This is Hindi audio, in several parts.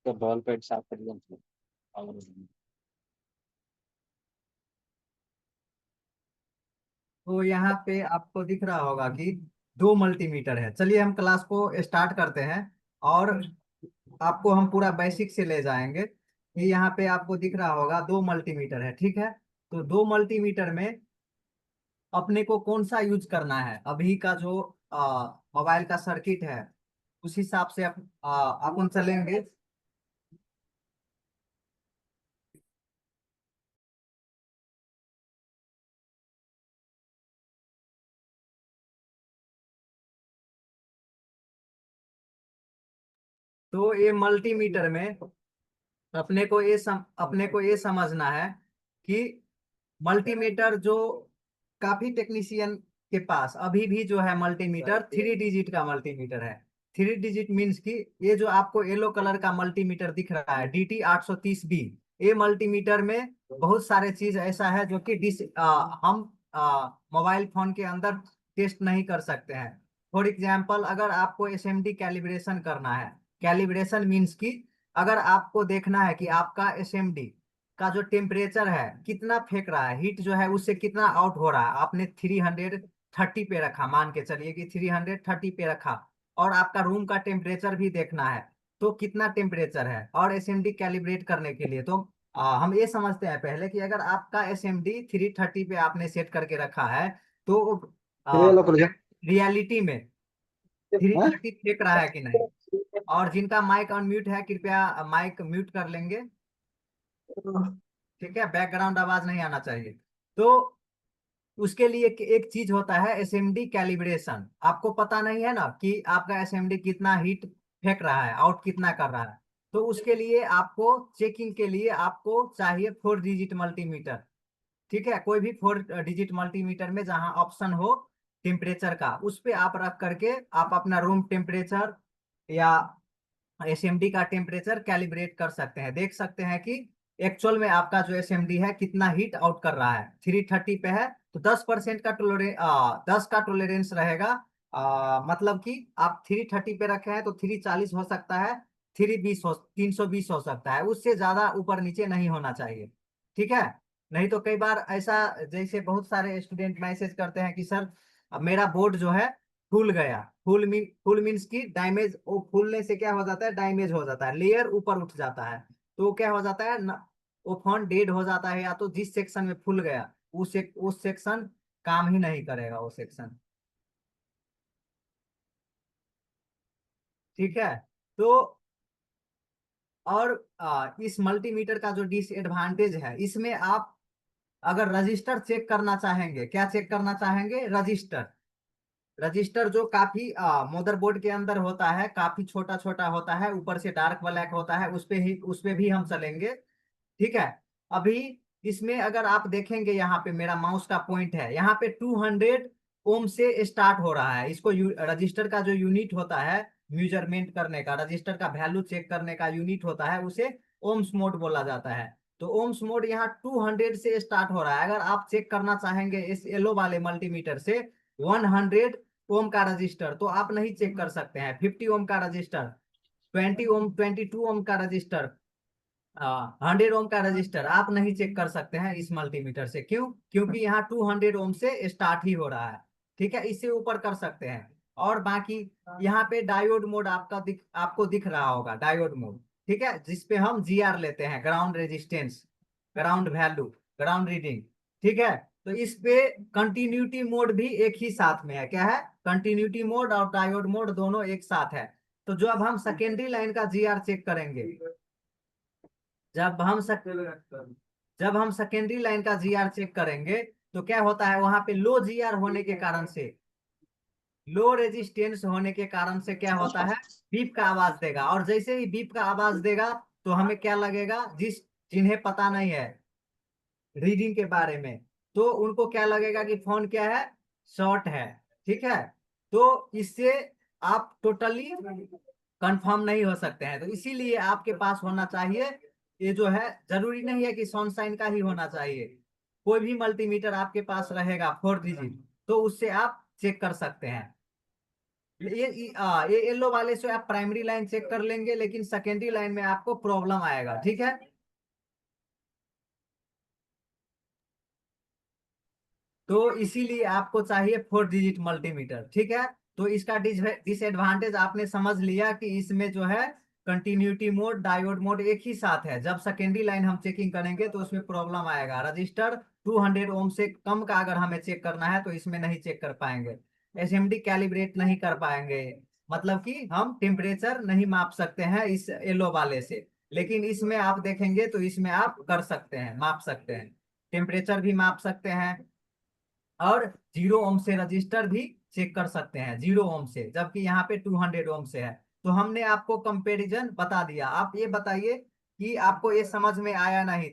तो बॉल पेट साफ करिए मतलब। और तो यहाँ पे आपको दिख रहा होगा कि दो मल्टीमीटर है। चलिए हम क्लास को स्टार्ट करते हैं और आपको हम पूरा बेसिक से ले जाएंगे कि यहाँ पे आपको दिख रहा होगा दो मल्टीमीटर है, ठीक है। तो दो मल्टीमीटर में अपने को कौन सा यूज करना है, अभी का जो मोबाइल का सर्किट है उस हिसाब से अपन चलेंगे। तो ये मल्टीमीटर में अपने को ये समझना है कि मल्टीमीटर जो काफी टेक्नीशियन के पास अभी भी जो है मल्टीमीटर 3 डिजिट का मल्टीमीटर है। 3 डिजिट मीन्स कि ये जो आपको येलो कलर का मल्टीमीटर दिख रहा है DT 830B, ये मल्टीमीटर में बहुत सारे चीज ऐसा है जो कि हम मोबाइल फोन के अंदर टेस्ट नहीं कर सकते हैं। फॉर एग्जाम्पल, अगर आपको SMD कैलिब्रेशन करना है, कैलिब्रेशन मीन्स कि अगर आपको देखना है कि आपका SMD का जो टेम्परेचर है कितना फेंक रहा है, हीट जो है उससे कितना आउट हो रहा है, आपने 330 पे रखा, मान के चलिए कि 330 पे रखा, और आपका रूम का टेम्परेचर भी देखना है तो कितना टेम्परेचर है। और SMD कैलिब्रेट करने के लिए तो हम ये समझते हैं पहले कि अगर आपका SMD 330 पे आपने सेट करके रखा है तो ये लो प्रोजेक्ट। रियलिटी में थ्री हाँ? थर्टी फेंक रहा है कि नहीं। और जिनका माइक अनम्यूट है कृपया माइक म्यूट कर लेंगे, ठीक है, बैकग्राउंड आवाज नहीं आना चाहिए। तो उसके लिए एक चीज होता है SMD कैलिब्रेशन। आपको पता नहीं है ना कि आपका SMD कितना हीट फेंक रहा है, आउट कितना कर रहा है। तो उसके लिए आपको चेकिंग के लिए आपको चाहिए 4 डिजिट मल्टीमीटर, ठीक है। कोई भी 4 डिजिट मल्टीमीटर में जहां ऑप्शन हो टेम्परेचर का, उस पे आप रख करके आप अपना रूम टेम्परेचर या SMD का टेम्परेचर कैलिब्रेट कर सकते हैं, देख सकते हैं कि एक्चुअल में आपका जो SMD है कितना हीट आउट कर रहा है। 330 पे है तो 10% का टोलरेंस, 10 का टोलरेंस रहेगा। मतलब कि आप 330 पे रखे हैं तो 340 हो सकता है, 320 हो सकता है, उससे ज्यादा ऊपर नीचे नहीं होना चाहिए, ठीक है। नहीं तो कई बार ऐसा, जैसे बहुत सारे स्टूडेंट मैसेज करते हैं कि सर अब मेरा बोर्ड जो है फूल गया। फूल मीन्स की डैमेज, वो फूलने से क्या हो जाता है, डैमेज हो जाता है, लेयर ऊपर उठ जाता है। तो क्या हो जाता है न, वो फोन डेड हो जाता है, या तो जिस सेक्शन में फूल गया उस सेक्शन काम ही नहीं करेगा वो सेक्शन, ठीक है। तो और इस मल्टीमीटर का जो डिसएडवांटेज है, इसमें आप अगर रजिस्टर चेक करना चाहेंगे, क्या चेक करना चाहेंगे, रजिस्टर। रजिस्टर जो काफी मदरबोर्ड के अंदर होता है, काफी छोटा छोटा होता है, ऊपर से डार्क ब्लैक होता है, उस पे भी हम चलेंगे, ठीक है। अभी इसमें अगर आप देखेंगे, यहाँ पे मेरा माउस का पॉइंट है, यहाँ पे 200 ओम से स्टार्ट हो रहा है। इसको रजिस्टर का जो यूनिट होता है मेजरमेंट करने का, रजिस्टर का वैल्यू चेक करने का यूनिट होता है, उसे ओम्स मोड बोला जाता है। तो ओम्स मोड यहाँ 200 से स्टार्ट हो रहा है। अगर आप चेक करना चाहेंगे इस येलो वाले मल्टीमीटर से 100 ओम का रजिस्टर, तो आप नहीं चेक कर सकते हैं। 50 ओम का रजिस्टर, 20 ओम, 22 ओम का रजिस्टर, 100 ओम का रजिस्टर आप नहीं चेक कर सकते हैं इस मल्टीमीटर से। क्यों? क्योंकि यहाँ 200 ओम से स्टार्ट ही हो रहा है, ठीक है। इससे ऊपर कर सकते हैं। और बाकी यहाँ पे डायोड मोड आपको दिख रहा होगा, डायोड मोड, ठीक है, जिसपे हम GR लेते हैं, ground resistance, ground value, ground reading, ठीक है। तो इस पे कंटिन्यूटी मोड भी एक ही साथ में है, क्या है, कंटिन्यूटी मोड और डायोड मोड दोनों एक साथ है। तो जो अब हम सेकेंडरी लाइन का GR चेक करेंगे, जब हम सक, जब हम सेकेंडरी लाइन का GR चेक करेंगे तो क्या होता है, वहां पे लो GR होने के कारण से, लो रेजिस्टेंस होने के कारण से क्या होता है, बीप का आवाज देगा। और जैसे ही बीप का आवाज देगा तो हमें क्या लगेगा, जिन्हें पता नहीं है रीडिंग के बारे में, तो उनको क्या लगेगा कि फोन क्या है, शॉर्ट है, ठीक है। तो इससे आप टोटली कंफर्म नहीं हो सकते हैं। तो इसीलिए आपके पास होना चाहिए, ये जो है जरूरी नहीं है कि सनशाइन का ही होना चाहिए, कोई भी मल्टीमीटर आपके पास रहेगा 4 डिजिट, तो उससे आप चेक कर सकते हैं। ये येलो वाले से आप प्राइमरी लाइन चेक कर लेंगे, लेकिन सेकेंडरी लाइन में आपको प्रॉब्लम आएगा, ठीक है। तो इसीलिए आपको चाहिए 4 डिजिट मल्टीमीटर, ठीक है। तो इसका डिसएडवांटेज आपने समझ लिया कि इसमें जो है कंटिन्यूटी मोड, डायोड मोड एक ही साथ है। जब सेकेंडरी लाइन हम चेकिंग करेंगे तो उसमें प्रॉब्लम आएगा। रजिस्टर 200 ओम से कम का अगर हमें चेक करना है तो इसमें नहीं चेक कर पाएंगे। एसएमडी कैलिब्रेट नहीं कर पाएंगे, मतलब कि हम टेम्परेचर नहीं माप सकते हैं इस येलो वाले से। लेकिन इसमें आप देखेंगे तो इसमें आप कर सकते हैं, माप सकते हैं, टेम्परेचर भी माप सकते हैं, और 0 ओम से रजिस्टर भी चेक कर सकते हैं, 0 ओम से, जबकि यहाँ पे 200 ओम से है। तो हमने आपको कंपैरिजन बता दिया। आप ये बताइए कि आपको ये समझ में आया नहीं,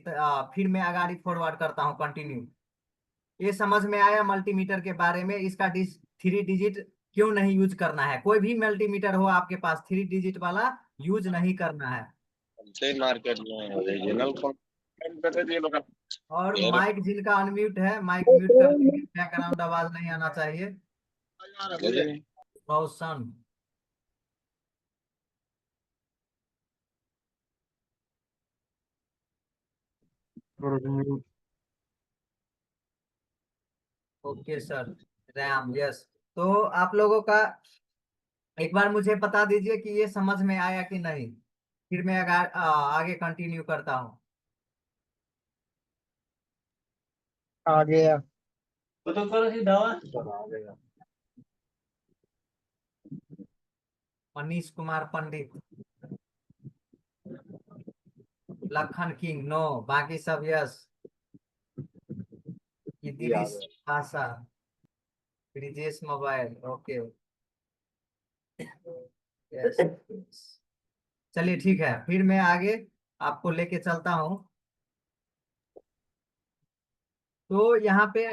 फिर मैं आगे फॉरवर्ड करता हूँ, कंटिन्यू। ये समझ में आया मल्टीमीटर के बारे में, इसका 3 डिजिट क्यों नहीं यूज करना है? कोई भी मल्टीमीटर हो आपके पास, 3 डिजिट वाला यूज नहीं करना है। से मार्केट में ओरिजिनल कर दिए लोग और यार माइक जिनका अनम्यूट है, माइक म्यूट कर दीजिए, बैकग्राउंड आवाज नहीं आना चाहिए। रोशन। Okay sir. रैम, यस। तो आप लोगों का एक बार मुझे बता दीजिए कि ये समझ में आया कि नहीं, फिर मैं आगे कंटिन्यू करता हूँ। आ गया। मनीष कुमार पंडित, लखन किंग नो, बाकी सब यस। इदरीस आशा, ब्रिजेश मोबाइल, ओके, यस। चलिए ठीक है, फिर मैं आगे आपको लेके चलता हूँ। तो यहाँ पे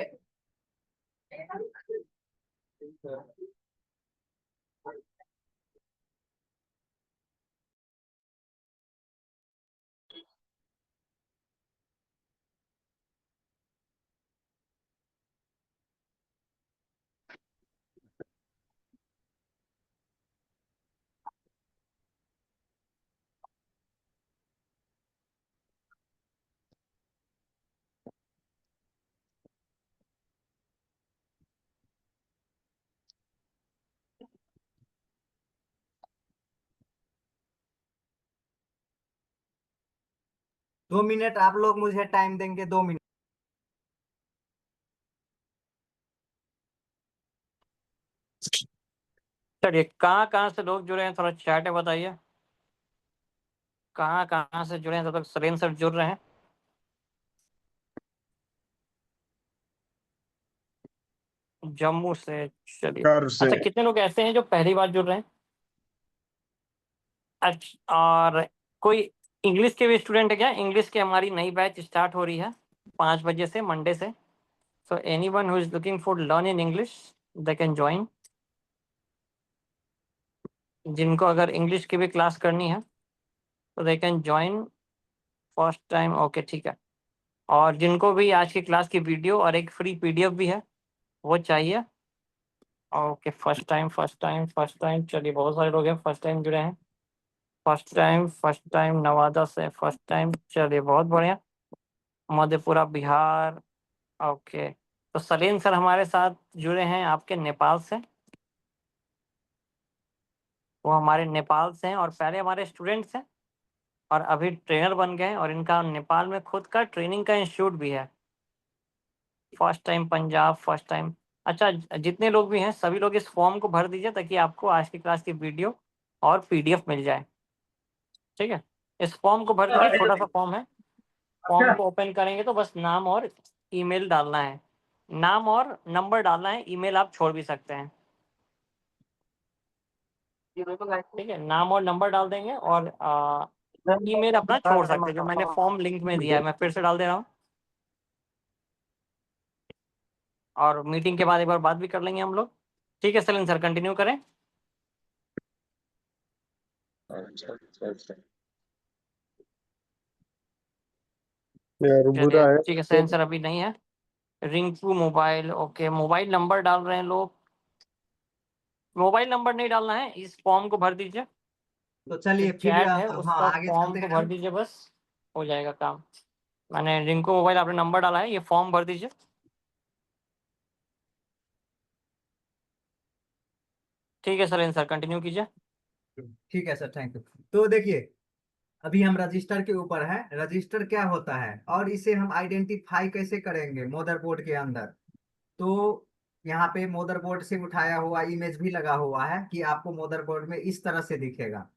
2 मिनट आप लोग मुझे टाइम देंगे, 2 मिनट। चलिए, कहाँ कहाँ से लोग जुड़े हैं थोड़ा चैट में बताइए। कहाँ कहाँ से जुड़े हैं? तब तक सलीम सर जुड़ रहे हैं। जम्मू से, चलिए। अच्छा, कितने लोग ऐसे हैं जो पहली बार जुड़ रहे हैं? अच्छा, और कोई इंग्लिश के भी स्टूडेंट है क्या? इंग्लिश की हमारी नई बैच स्टार्ट हो रही है 5 बजे से, मंडे से। So anyone who is looking for learn in English, they can join. जिनको अगर इंग्लिश की भी क्लास करनी है तो they can join first time. Okay, ठीक है। और जिनको भी आज की क्लास की वीडियो और एक फ्री पीडीएफ भी है वो चाहिए। Okay, first time first time first time, चलिए बहुत सारे लोग हैं फर्स्ट टाइम जुड़े हैं। फर्स्ट टाइम नवादा से फर्स्ट टाइम, चलिए बहुत बढ़िया। मधेपुरा बिहार, ओके। तो सलीम सर हमारे साथ जुड़े हैं आपके नेपाल से। वो हमारे नेपाल से हैं और पहले हमारे स्टूडेंट्स हैं और अभी ट्रेनर बन गए हैं, और इनका नेपाल में खुद का ट्रेनिंग का इंस्टीट्यूट भी है। First time Punjab, first time. अच्छा, जितने लोग भी हैं सभी लोग इस फॉर्म को भर दीजिए ताकि आपको आज की क्लास की वीडियो और पीडीएफ मिल जाए, ठीक है। इस फॉर्म को भर दीजिए, छोटा सा फॉर्म है। फॉर्म को ओपन करेंगे तो बस नाम और ईमेल डालना है। नाम और नंबर डालना है, ईमेल आप छोड़ भी सकते हैं, ठीक है। नाम और नंबर डाल देंगे और ईमेल अपना छोड़ सकते हैं, जो मैंने फॉर्म लिंक में दिया है। मैं फिर से डाल दे रहा हूँ, और मीटिंग के बाद एक बार बात भी कर लेंगे हम लोग, ठीक है। सलीम सर कंटिन्यू करें। बुरा है। ठीक है, सलीम सर अभी नहीं है। Rinku mobile, okay. Mobile number डाल रहे हैं लोग, मोबाइल नंबर नहीं डालना है, इस फॉर्म को भर दीजिए। तो चलिए फिर चैट है हाँ उसका आगे फॉर्म चलते को हैं भर हम। दीजिए, बस हो जाएगा काम। मैंने जिनको मोबाइल आपने नंबर डाला है, ये फॉर्म भर दीजिए। ठीक है सर, सर कंटिन्यू कीजिए। ठीक है सर, थैंक यू। तो देखिए, अभी हम रजिस्टर के ऊपर है। रजिस्टर क्या होता है और इसे हम आइडेंटिफाई कैसे करेंगे मदरबोर्ड के अंदर। तो यहाँ पे मदरबोर्ड से उठाया हुआ इमेज भी लगा हुआ है कि आपको मदरबोर्ड में इस तरह से दिखेगा,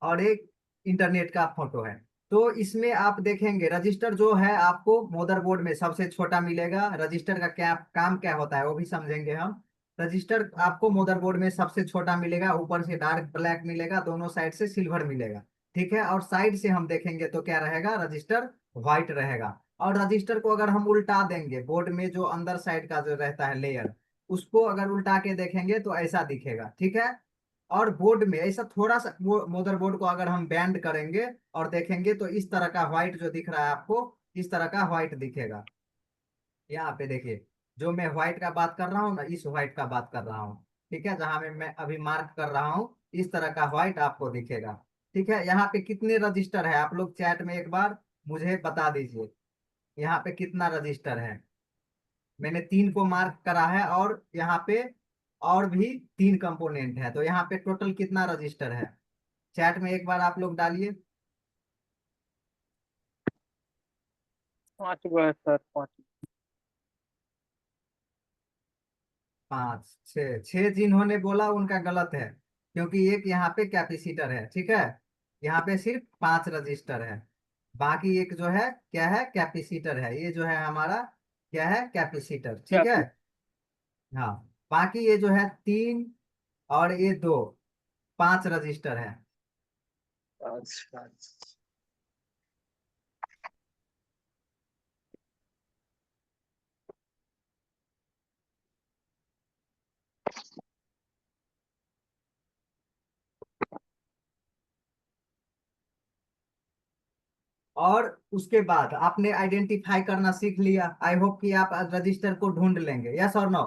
और एक इंटरनेट का फोटो है। तो इसमें आप देखेंगे रजिस्टर जो है आपको मदरबोर्ड में सबसे छोटा मिलेगा। रजिस्टर का क्या काम क्या होता है वो भी समझेंगे हम। रजिस्टर आपको मदरबोर्ड में सबसे छोटा मिलेगा, ऊपर से डार्क ब्लैक मिलेगा, दोनों साइड से सिल्वर मिलेगा। ठीक है, और साइड से हम देखेंगे तो क्या रहेगा, रजिस्टर व्हाइट रहेगा। और रजिस्टर को अगर हम उल्टा देंगे, बोर्ड में जो अंदर साइड का जो रहता है लेयर, उसको अगर उल्टा के देखेंगे तो ऐसा दिखेगा। ठीक है, और बोर्ड में ऐसा थोड़ा सा मदरबोर्ड को अगर हम बैंड करेंगे और देखेंगे तो इस तरह का व्हाइट जो दिख रहा है आपको, इस तरह का व्हाइट दिखेगा। यहाँ पे देखिए, जो मैं व्हाइट का बात कर रहा हूँ ना, इस व्हाइट का बात कर रहा हूँ। ठीक है, जहां में मैं अभी मार्क कर रहा हूँ, इस तरह का व्हाइट आपको दिखेगा। ठीक है, यहाँ पे कितने रजिस्टर है आप लोग चैट में एक बार मुझे बता दीजिए, यहाँ पे कितना रजिस्टर है। मैंने 3 को मार्क करा है, और यहाँ पे और भी 3 कंपोनेंट है, तो यहाँ पे टोटल कितना रजिस्टर है चैट में एक बार आप लोग डालिए। 5 हुआ है सर, 5। 5 6 6 जिन्होंने बोला उनका गलत है, क्योंकि एक यहाँ पे कैपेसिटर है। ठीक है, यहाँ पे सिर्फ 5 रजिस्टर है। बाकी एक जो है क्या है, कैपेसिटर है। ये जो है हमारा क्या है, कैपेसिटर। क्या ठीक है, हाँ। बाकी ये जो है 3 और ये 2, 5 रजिस्टर है। अच्छा। और उसके बाद आपने आइडेंटिफाई करना सीख लिया। आई होप कि आप रजिस्टर को ढूंढ लेंगे, यस और नो।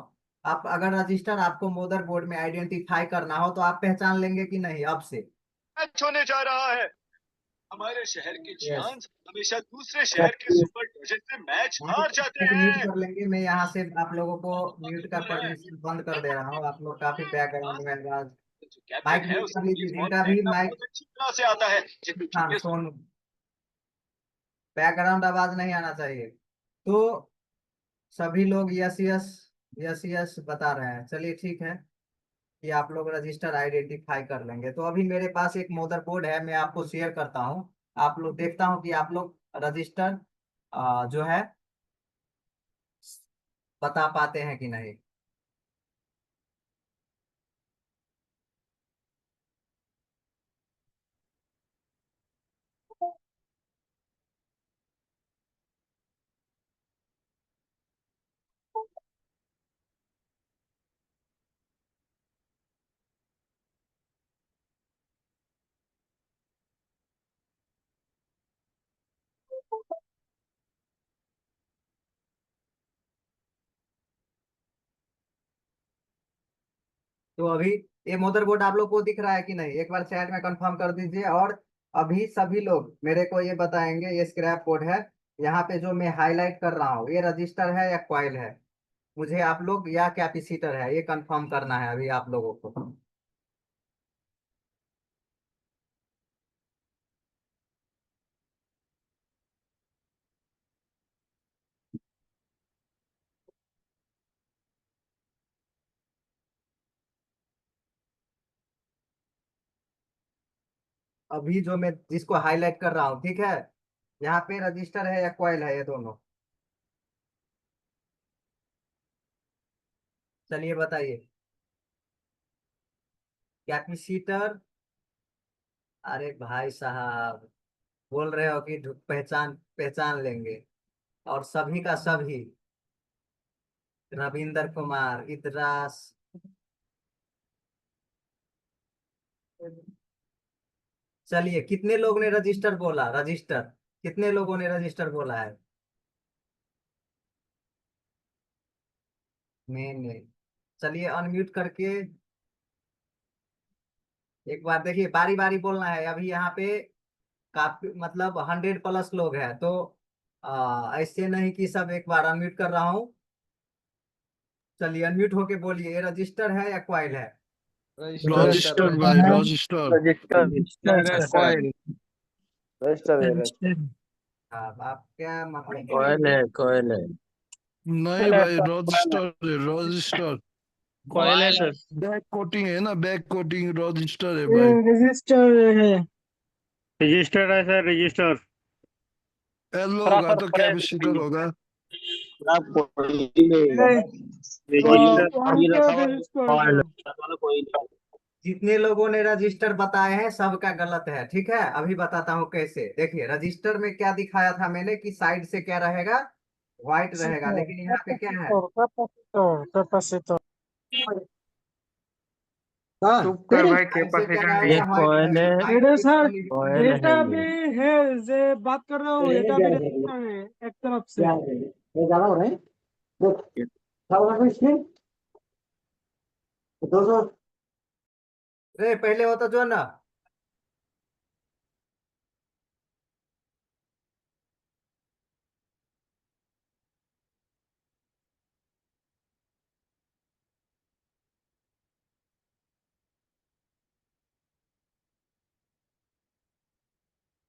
आप अगर रजिस्टर आपको मदरबोर्ड में आइडेंटिफाई करना हो तो आप पहचान लेंगे कि नहीं अब से। मैच होने जा रहा है। हमारे शहर के यस, जियांस हमेशा दूसरे शहर के सुपर डिवीजन में मैच हार जाते म्यूट हैं। कर लेंगे। मैं यहाँ से आप लोगों को म्यूट का परमिशन बंद कर दे रहा हूँ। आप लोग काफी बैकग्राउंड में आवाज। जो कैप्टन माइक है म्यूट कर उसको लीजिए, बेसबॉल जिनका भी फेंकना माइक। बहुत अच्छी तरह से आता है। जितनी हाँ, चुके फोन बैकग्राउंड आवाज नहीं आना चाहिए। तो सभी लोग यस यस यस यस बता रहे हैं। चलिए ठीक है, कि आप लोग रजिस्टर आइडेंटिफाई कर लेंगे। तो अभी मेरे पास एक मदरबोर्ड है, मैं आपको शेयर करता हूँ। आप लोग देखता हूँ कि आप लोग रजिस्टर जो है बता पाते हैं कि नहीं। तो अभी ये मदरबोर्ड आप लोग को दिख रहा है कि नहीं, एक बार चैट में कंफर्म कर दीजिए। और अभी सभी लोग मेरे को ये बताएंगे, ये स्क्रैप बोर्ड है, यहाँ पे जो मैं हाईलाइट कर रहा हूँ, ये रजिस्टर है या कॉइल है। मुझे आप लोग या कैपेसिटर है, ये कंफर्म करना है अभी आप लोगों को। अभी जो मैं जिसको हाईलाइट कर रहा हूँ, ठीक है, यहाँ पे रजिस्टर है या कॉइल है, ये दोनों। चलिए बताइए। कैपेसिटर। अरे भाई साहब, बोल रहे हो कि पहचान पहचान लेंगे, और सभी का सभी। रविंदर कुमार, इदरास। चलिए, कितने लोग ने रजिस्टर बोला, रजिस्टर कितने लोगों ने रजिस्टर बोला है। मैंने। चलिए अनम्यूट करके एक बार देखिए, बारी बारी बोलना है। अभी यहाँ पे काफी मतलब 100+ लोग हैं, तो ऐसे नहीं कि सब एक बार अनम्यूट कर रहा हूँ। चलिए अनम्यूट होके बोलिए, ये रजिस्टर है या क्वाइल है? रजिस्टर भाई रजिस्टर रजिस्टर कॉइल रजिस्टर है रजिस्टर। हाँ, आप क्या मतलब? कोयल है नहीं भाई रजिस्टर है रजिस्टर कोयल है सर। बैक कोटिंग है ना बैक कोटिंग रजिस्टर है ये भाई रजिस्टर है। रजिस्टर है सर, रजिस्टर। एलो थोड़ा होगा सर तो परे से कैपेसिटर होगा नहीं, तो रजिस्टर उनके रजिस्टर दो। जितने लोगों ने रजिस्टर बताए हैं सबका गलत है, ठीक है। अभी बताता हूँ कैसे। देखिए, रजिस्टर में क्या दिखाया था मैंने कि साइड से क्या रहेगा, व्हाइट रहेगा, लेकिन यहाँ पे क्या है? कैपेसिटर हाँ चुप कर भाई, साइड से क्या कैपेसिटेंस रहेगा? व्हाइट रहेगा। मेरे सर White डेटा भी है जे बात कर रहा हूँ, डेटा भी रजिस्टर है एक तरफ से। अरे पहले होता जो ना,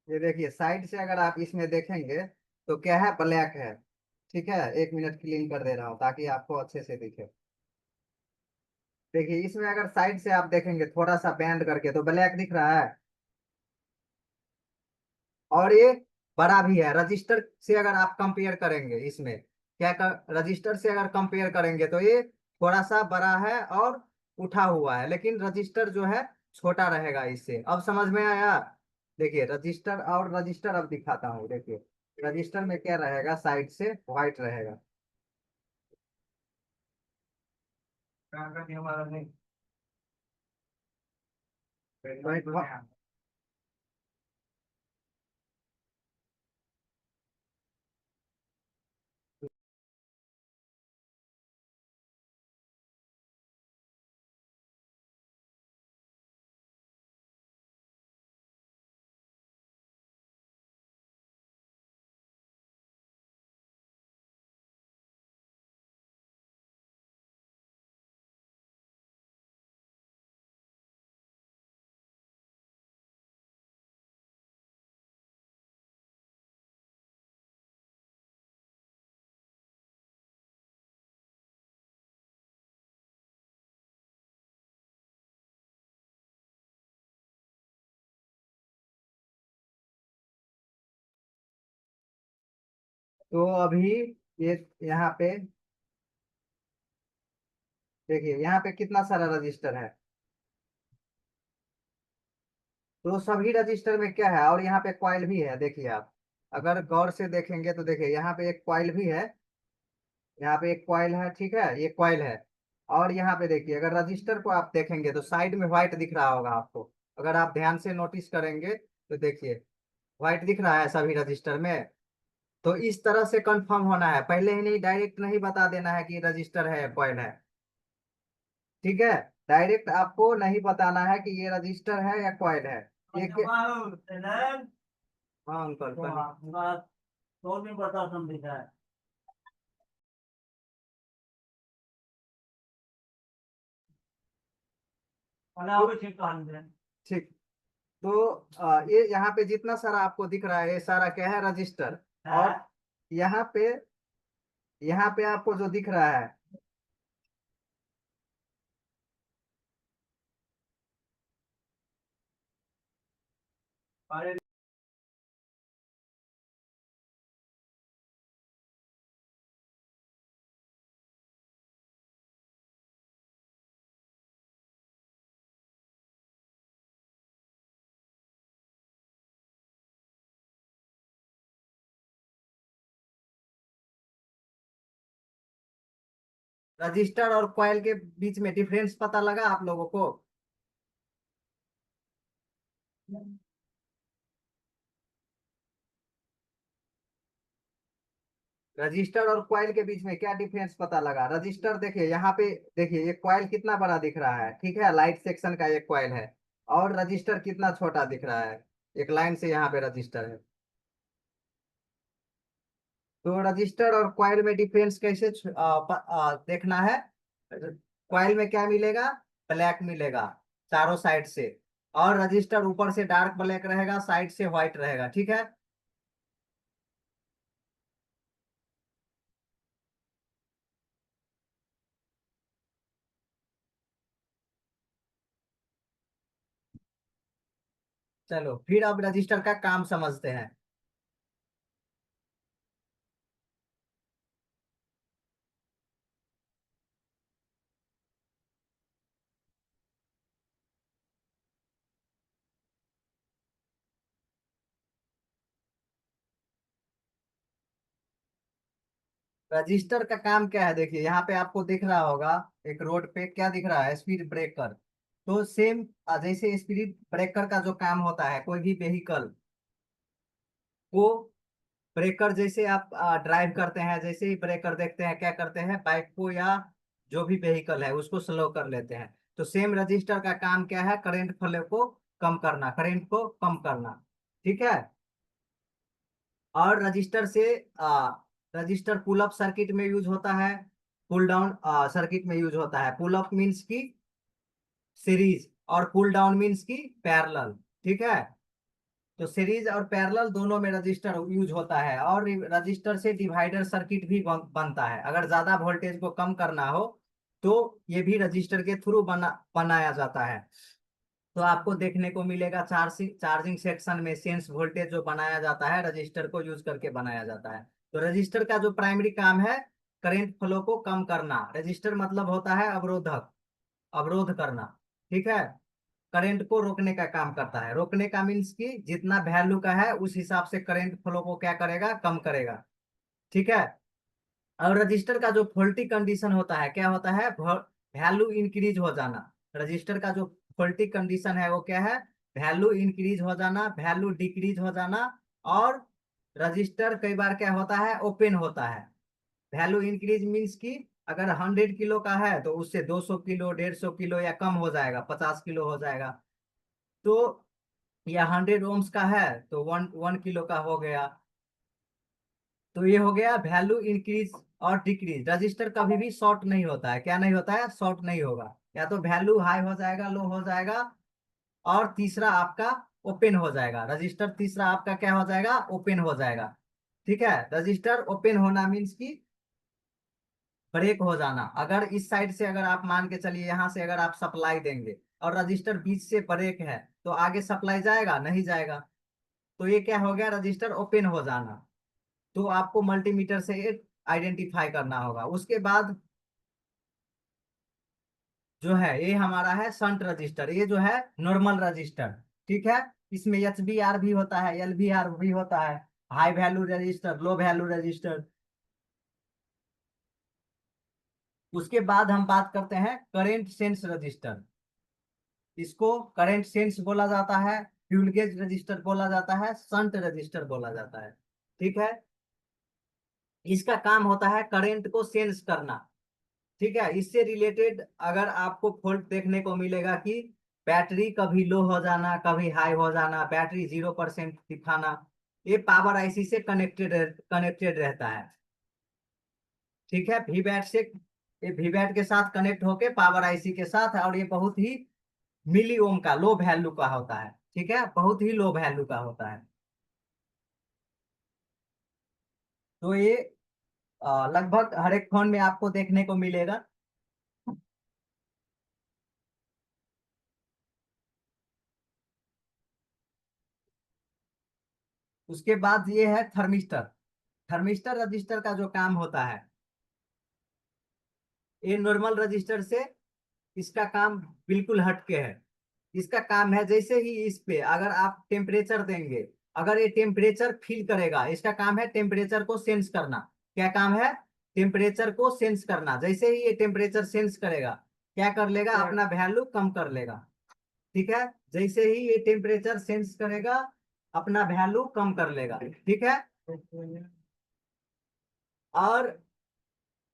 ये देखिए साइड से अगर आप इसमें देखेंगे तो क्या है, ब्लैक है। ठीक है, 1 मिनट क्लीन कर दे रहा हूँ ताकि आपको अच्छे से दिखे। देखिए इसमें अगर साइड से आप देखेंगे थोड़ा सा बैंड करके तो ब्लैक दिख रहा है, और ये बड़ा भी है। रजिस्टर से अगर आप कंपेयर करेंगे, इसमें क्या कर, रजिस्टर से अगर कंपेयर करेंगे तो ये थोड़ा सा बड़ा है और उठा हुआ है, लेकिन रजिस्टर जो है छोटा रहेगा इससे। अब समझ में आया? देखिए रजिस्टर और रजिस्टर अब दिखाता हूँ। देखिए रजिस्टर में क्या रहेगा, साइड से व्हाइट रहेगा। व्हाइट तो अभी ये यहाँ पे देखिए, यहाँ पे कितना सारा रजिस्टर है। तो सभी रजिस्टर में क्या है, और यहाँ पे कॉइल भी है। देखिए आप अगर गौर से देखेंगे तो देखिए यहाँ पे एक कॉइल भी है, यहाँ पे एक कॉइल है, ठीक है, ये कॉइल है। और यहाँ पे देखिए, अगर रजिस्टर को आप देखेंगे तो साइड में व्हाइट दिख रहा होगा आपको। अगर आप ध्यान से नोटिस करेंगे तो देखिए व्हाइट दिख रहा है सभी रजिस्टर में। तो इस तरह से कंफर्म होना है, पहले ही नहीं, डायरेक्ट नहीं बता देना है कि रजिस्टर है या कॉइल है। ठीक है, डायरेक्ट आपको नहीं बताना है कि ये रजिस्टर है या कॉइल है। ये हाँ अंकल, ठीक। तो ये यहाँ पे जितना सारा आपको दिख रहा है ये सारा क्या है, रजिस्टर। और यहाँ पे आपको जो दिख रहा है, रजिस्टर और कॉइल के बीच में डिफरेंस पता लगा आप लोगों को? रजिस्टर और कॉइल के बीच में क्या डिफरेंस पता लगा? रजिस्टर देखिए यहाँ पे, देखिए ये कॉइल कितना बड़ा दिख रहा है, ठीक है, लाइट सेक्शन का ये कॉइल है। और रजिस्टर कितना छोटा दिख रहा है, एक लाइन से यहाँ पे रजिस्टर है। तो रजिस्टर और कॉइल में डिफरेंस कैसे देखना है। कॉइल में क्या मिलेगा, ब्लैक मिलेगा चारों साइड से, और रजिस्टर ऊपर से डार्क ब्लैक रहेगा, साइड से व्हाइट रहेगा, ठीक है। चलो फिर अब रजिस्टर का काम समझते हैं। रजिस्टर का काम क्या है, देखिए यहाँ पे आपको दिख रहा होगा, एक रोड पे क्या दिख रहा है, स्पीड ब्रेकर। तो सेम जैसे स्पीड ब्रेकर का जो काम होता है, कोई भी व्हीकल को ब्रेकर जैसे आप ड्राइव करते हैं, जैसे ही ब्रेकर देखते हैं क्या करते हैं, बाइक को या जो भी व्हीकल है उसको स्लो कर लेते हैं। तो सेम रजिस्टर का काम क्या है, करंट फ्लो को कम करना, करंट को कम करना, ठीक है। और रजिस्टर से रजिस्टर पुल अप सर्किट में यूज होता है, पुल डाउन सर्किट में यूज होता है। पुल अप मीन्स की सीरीज और पुल डाउन मीन्स की पैरेलल, ठीक है। तो सीरीज और पैरेलल दोनों में रजिस्टर यूज होता है। और रजिस्टर से डिवाइडर सर्किट भी बनता है, अगर ज्यादा वोल्टेज को कम करना हो तो ये भी रजिस्टर के थ्रू बनाया जाता है। तो आपको देखने को मिलेगा चार्जिंग सेक्शन में सेंस वोल्टेज जो बनाया जाता है, रजिस्टर को यूज करके बनाया जाता है। तो रजिस्टर का जो प्राइमरी काम है, करंट फ्लो को कम करना। रजिस्टर मतलब होता है अवरोधक, अवरोध करना, ठीक है। करंट को रोकने का काम करता है। रोकने का मीन्स की जितना वैल्यू का है उस हिसाब से करंट फ्लो को क्या करेगा, कम करेगा, ठीक है। और रजिस्टर का जो फॉल्टी कंडीशन होता है, क्या होता है, वैल्यू इंक्रीज हो जाना। रजिस्टर का जो फॉल्टी कंडीशन है वो क्या है, वैल्यू इंक्रीज हो जाना, वैल्यू डिक्रीज हो जाना। और रजिस्टर कई बार क्या होता है, ओपन होता है। वैल्यू इंक्रीज मीन्स की अगर 100 किलो का है तो उससे 200 किलो, 150 किलो या कम हो जाएगा, 50 किलो हो जाएगा। तो या 100 ओम्स का है तो 1 किलो का हो गया। तो ये हो गया वैल्यू इंक्रीज और डिक्रीज। रजिस्टर कभी भी शॉर्ट नहीं होता है, क्या नहीं होता है, शॉर्ट नहीं होगा। या तो वैल्यू हाई हो जाएगा, लो हो जाएगा, और तीसरा आपका ओपन हो जाएगा। रजिस्टर तीसरा आपका क्या हो जाएगा, ओपन हो जाएगा, ठीक है। रजिस्टर ओपन होना मीन्स की ब्रेक हो जाना। अगर इस साइड से अगर आप मान के चलिए, यहाँ से अगर आप सप्लाई देंगे और रजिस्टर बीच से ब्रेक है तो आगे सप्लाई जाएगा, नहीं जाएगा। तो ये क्या हो गया, रजिस्टर ओपन हो जाना। तो आपको मल्टीमीटर से आइडेंटिफाई करना होगा। उसके बाद जो है ये हमारा है शंट रजिस्टर, ये जो है नॉर्मल रजिस्टर, ठीक है। इसमें HVR भी होता है, LVR भी होता है, high value register, low value register. उसके बाद हम बात करते हैं करेंट सेंस रजिस्टर। इसको करंट सेंस बोला जाता है, फ्यूल गेज रजिस्टर बोला जाता है, शंट रजिस्टर बोला जाता है, ठीक है। इसका काम होता है करंट को सेंस करना, ठीक है। इससे रिलेटेड अगर आपको फॉल्ट देखने को मिलेगा कि बैटरी कभी लो हो जाना, कभी हाई हो जाना, बैटरी 0% दिखाना, ये पावर आईसी से कनेक्टेड रहता है, ठीक है। वीबैट से, ये वीबैट के साथ कनेक्ट होके पावर आईसी के साथ है, और ये बहुत ही मिली ओम का लो वैल्यू का होता है, ठीक है, बहुत ही लो वैल्यू का होता है। तो ये लगभग हर एक फोन में आपको देखने को मिलेगा। उसके बाद ये है थर्मिस्टर। थर्मिस्टर रजिस्टर का जो काम होता है, ये नॉर्मल रजिस्टर से इसका काम बिल्कुल हटके है। इसका काम है जैसे ही इस पे अगर आप टेम्परेचर देंगे, अगर ये टेम्परेचर फील करेगा, इसका काम है टेम्परेचर को सेंस करना। क्या काम है, टेम्परेचर को सेंस करना। जैसे ही ये टेम्परेचर सेंस करेगा, क्या कर लेगा, अपना वैल्यू कम कर लेगा, ठीक है। जैसे ही ये टेम्परेचर सेंस करेगा, अपना वैल्यू कम कर लेगा, ठीक है। और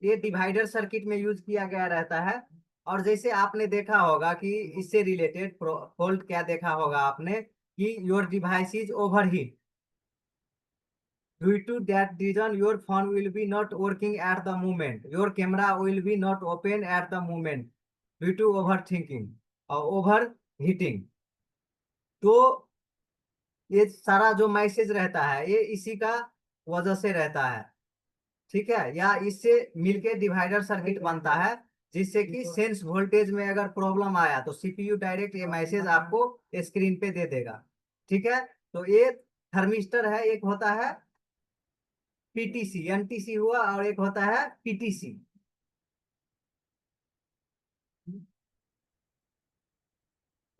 ये डिवाइडर सर्किट में यूज किया गया रहता है। और जैसे आपने देखा होगा कि इससे रिलेटेड फॉल्ट क्या देखा होगा आपने कि your device is overheat, due to that reason your phone will be not working at the moment, your camera will be not open at the moment due to overthinking और overheating। तो ये सारा जो मैसेज रहता है ये इसी का वजह से रहता है, ठीक है। या इससे मिलके डिवाइडर सर्किट बनता है, जिससे कि सेंस वोल्टेज में अगर प्रॉब्लम आया तो सीपीयू डायरेक्ट ये मैसेज आपको स्क्रीन पे दे देगा, ठीक है। तो ये थर्मिस्टर है, एक होता है पीटीसी, एनटीसी हुआ, और एक होता है पीटीसी।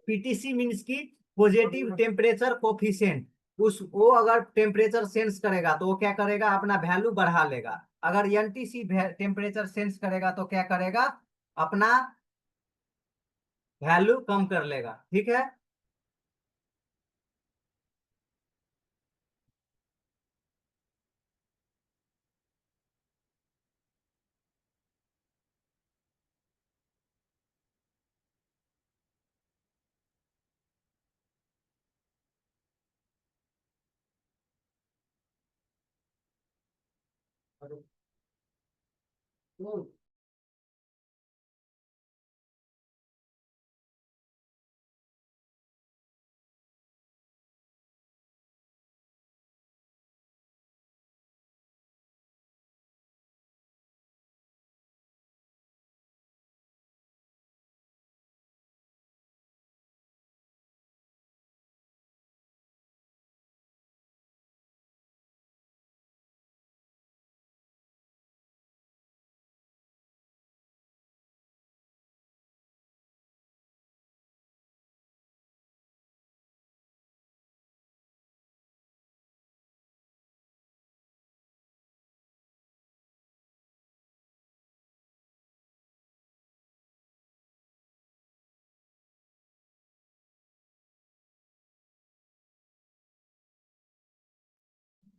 पीटीसी मीन्स की पॉजिटिव टेम्परेचर कोफिशिएंट, उस वो अगर टेम्परेचर सेंस करेगा तो वो क्या करेगा, अपना वैल्यू बढ़ा लेगा। अगर एनटीसी टेम्परेचर सेंस करेगा तो क्या करेगा, अपना वैल्यू कम कर लेगा, ठीक है।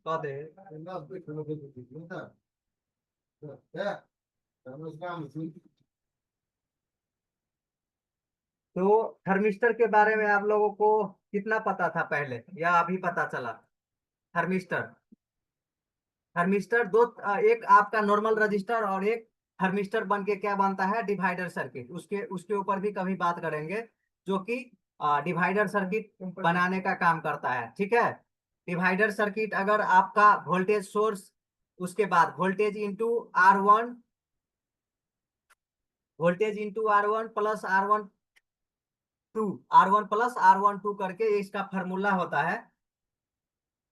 कह दे। तो थर्मिस्टर के बारे में आप लोगों को कितना पता था पहले, या अभी पता चला? थर्मिस्टर, थर्मिस्टर दो, एक आपका नॉर्मल रजिस्टर और एक थर्मिस्टर बन के क्या बनता है, डिवाइडर सर्किट। उसके उसके ऊपर भी कभी बात करेंगे, जो कि डिवाइडर सर्किट बनाने का काम करता है, ठीक है। डिवाइडर सर्किट अगर आपका वोल्टेज सोर्स, उसके बाद voltage into R1, voltage into R1 plus R12, R1 plus R12 करके इसका फॉर्मूला होता है।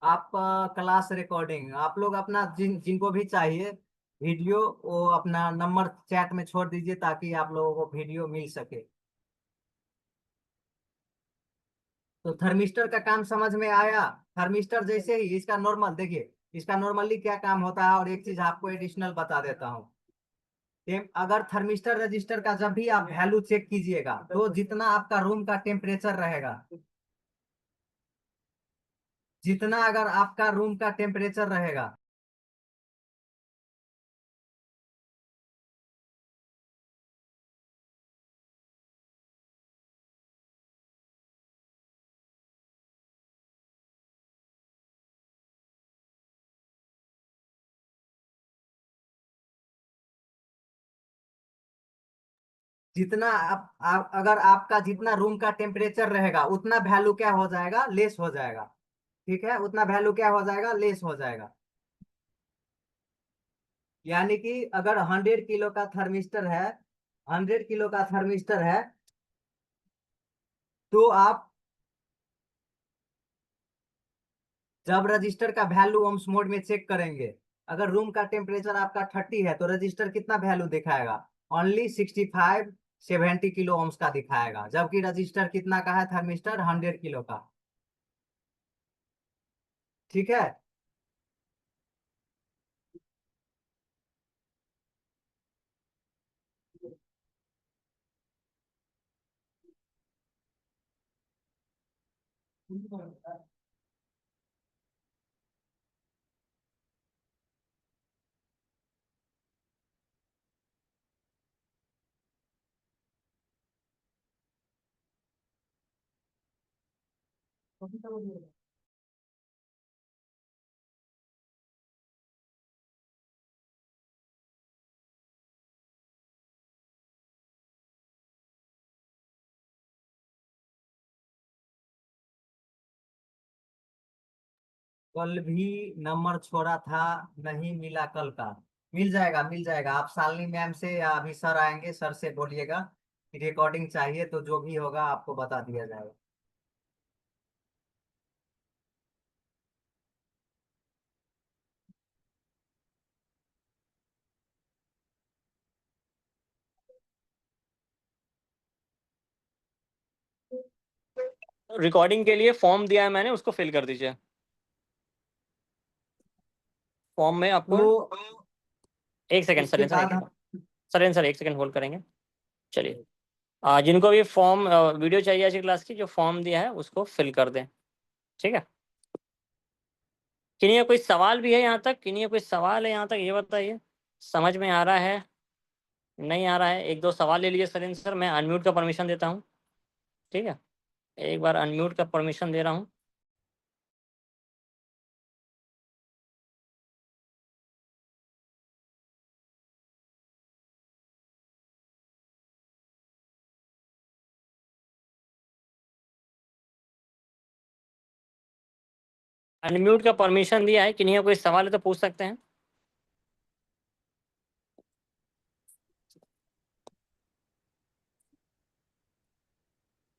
आप क्लास रिकॉर्डिंग आप लोग अपना जिनको भी चाहिए वीडियो, वो अपना नंबर चैट में छोड़ दीजिए ताकि आप लोगों को वीडियो मिल सके। तो थर्मिस्टर का काम समझ में आया। थर्मिस्टर जैसे ही इसका नॉर्मल देखिए, इसका नॉर्मली क्या काम होता है, और एक चीज आपको एडिशनल बता देता हूँ। अगर थर्मिस्टर रजिस्टर का जब भी आप वैल्यू चेक कीजिएगा तो जितना आपका रूम का टेम्परेचर रहेगा, जितना अगर आपका रूम का टेम्परेचर रहेगा, जितना अगर आपका जितना रूम का टेम्परेचर रहेगा उतना वैल्यू क्या हो जाएगा, लेस हो जाएगा, ठीक है। उतना वैल्यू क्या हो जाएगा, लेस हो जाएगा। यानी कि अगर 100 किलो का थर्मिस्टर है, 100 किलो का थर्मिस्टर है, तो आप जब रजिस्टर का वैल्यू ओम्स मोड में चेक करेंगे, अगर रूम का टेम्परेचर आपका 30 है तो रजिस्टर कितना वैल्यू दिखाएगा, ओनली 65 70 किलो ओम्स का दिखाएगा, जबकि रजिस्टर कितना का है, थर्मिस्टर 100 किलो का, ठीक है। कल भी नंबर छोड़ा था, नहीं मिला कल का। मिल जाएगा, मिल जाएगा। आप शालिनी मैम से या अभी सर आएंगे, सर से बोलिएगा कि रिकॉर्डिंग चाहिए, तो जो भी होगा आपको बता दिया जाएगा। रिकॉर्डिंग के लिए फॉर्म दिया है मैंने, उसको फिल कर दीजिए। फॉर्म में आपको तो एक सेकंड उसके सर, बाद हम सर एक सेकंड होल्ड करेंगे। चलिए, जिनको भी फॉर्म वीडियो चाहिए आज की क्लास की, जो फॉर्म दिया है उसको फिल कर दें, ठीक है। किन्हीं का कोई सवाल भी है यहाँ तक? किन्हीं का कोई सवाल है यहाँ तक, ये बताइए। समझ में आ रहा है, नहीं आ रहा है? एक दो सवाल ले लीजिए सर, मैं अनम्यूट का परमिशन देता हूँ, ठीक है। एक बार अनम्यूट का परमिशन दे रहा हूँ। अनम्यूट का परमिशन दिया है, किन्हीं का कोई सवाल है तो पूछ सकते हैं।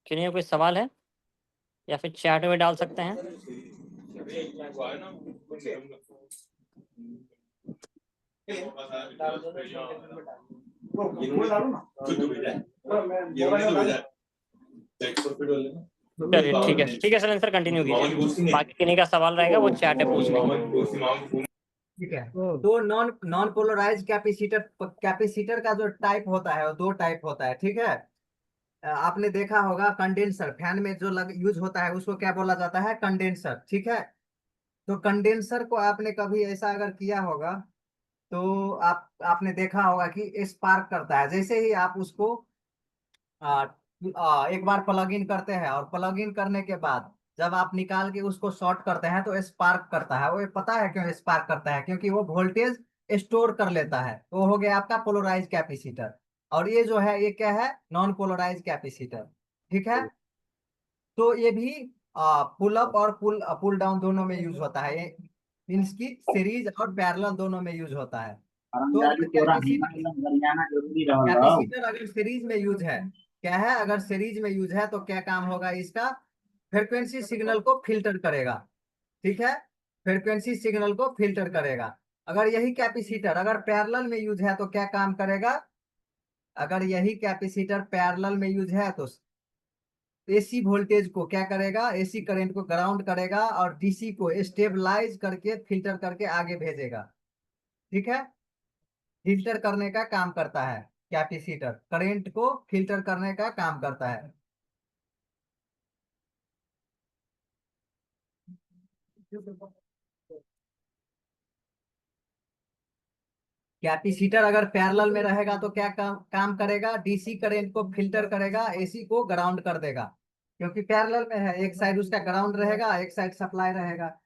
किन्हीं का कोई सवाल है या फिर चैट में डाल सकते हैं। चलिए ठीक है सर कंटिन्यू कीजिए। बाकी किन्हीं का सवाल रहेगा वो चैट में पूछ लेंगे। ठीक है। तो नॉन नॉन पोलराइज कैपेसिटर का जो टाइप होता है वो दो टाइप होता है, ठीक है। आपने देखा होगा कंडेंसर, फैन में जो यूज होता है उसको क्या बोला जाता है? कंडेंसर, ठीक है। तो कंडेंसर को आपने कभी ऐसा अगर किया होगा तो आपने देखा होगा कि स्पार्क करता है। जैसे ही आप उसको एक बार प्लग इन करते हैं, और प्लग इन करने के बाद जब आप निकाल के उसको शॉर्ट करते हैं तो स्पार्क करता है। वो पता है क्यों स्पार्क करता है? क्योंकि वो वोल्टेज स्टोर कर लेता है। वो हो गया आपका पोलराइज कैपेसिटर। और ये जो है ये क्या है? नॉन पोलराइज कैपेसिटर, ठीक है। तो ये भी पुल अप और पुल डाउन दोनों में यूज होता है। ये मीन्स की सीरीज और पैरेलल दोनों में यूज होता है। तो अगर कैपेसिटर अगर सीरीज में यूज है, क्या है? अगर सीरीज में यूज है तो क्या काम होगा इसका? फ्रीक्वेंसी सिग्नल को फिल्टर करेगा, ठीक है। फ्रीक्वेंसी सिग्नल को फिल्टर करेगा। अगर यही कैपेसिटर अगर पैरेलल में यूज है तो क्या काम करेगा? अगर यही कैपेसिटर पैरेलल में यूज है तो एसी वोल्टेज को क्या करेगा? एसी करंट को ग्राउंड करेगा और डीसी को स्टेबलाइज करके फिल्टर करके आगे भेजेगा, ठीक है। फिल्टर करने का काम करता है कैपेसिटर, करंट को फिल्टर करने का काम करता है। कैपेसिटर अगर पैरेलल में रहेगा तो क्या काम करेगा? डीसी करंट को फिल्टर करेगा, एसी को ग्राउंड कर देगा। क्योंकि पैरेलल में है, एक साइड उसका ग्राउंड रहेगा, एक साइड सप्लाई रहेगा।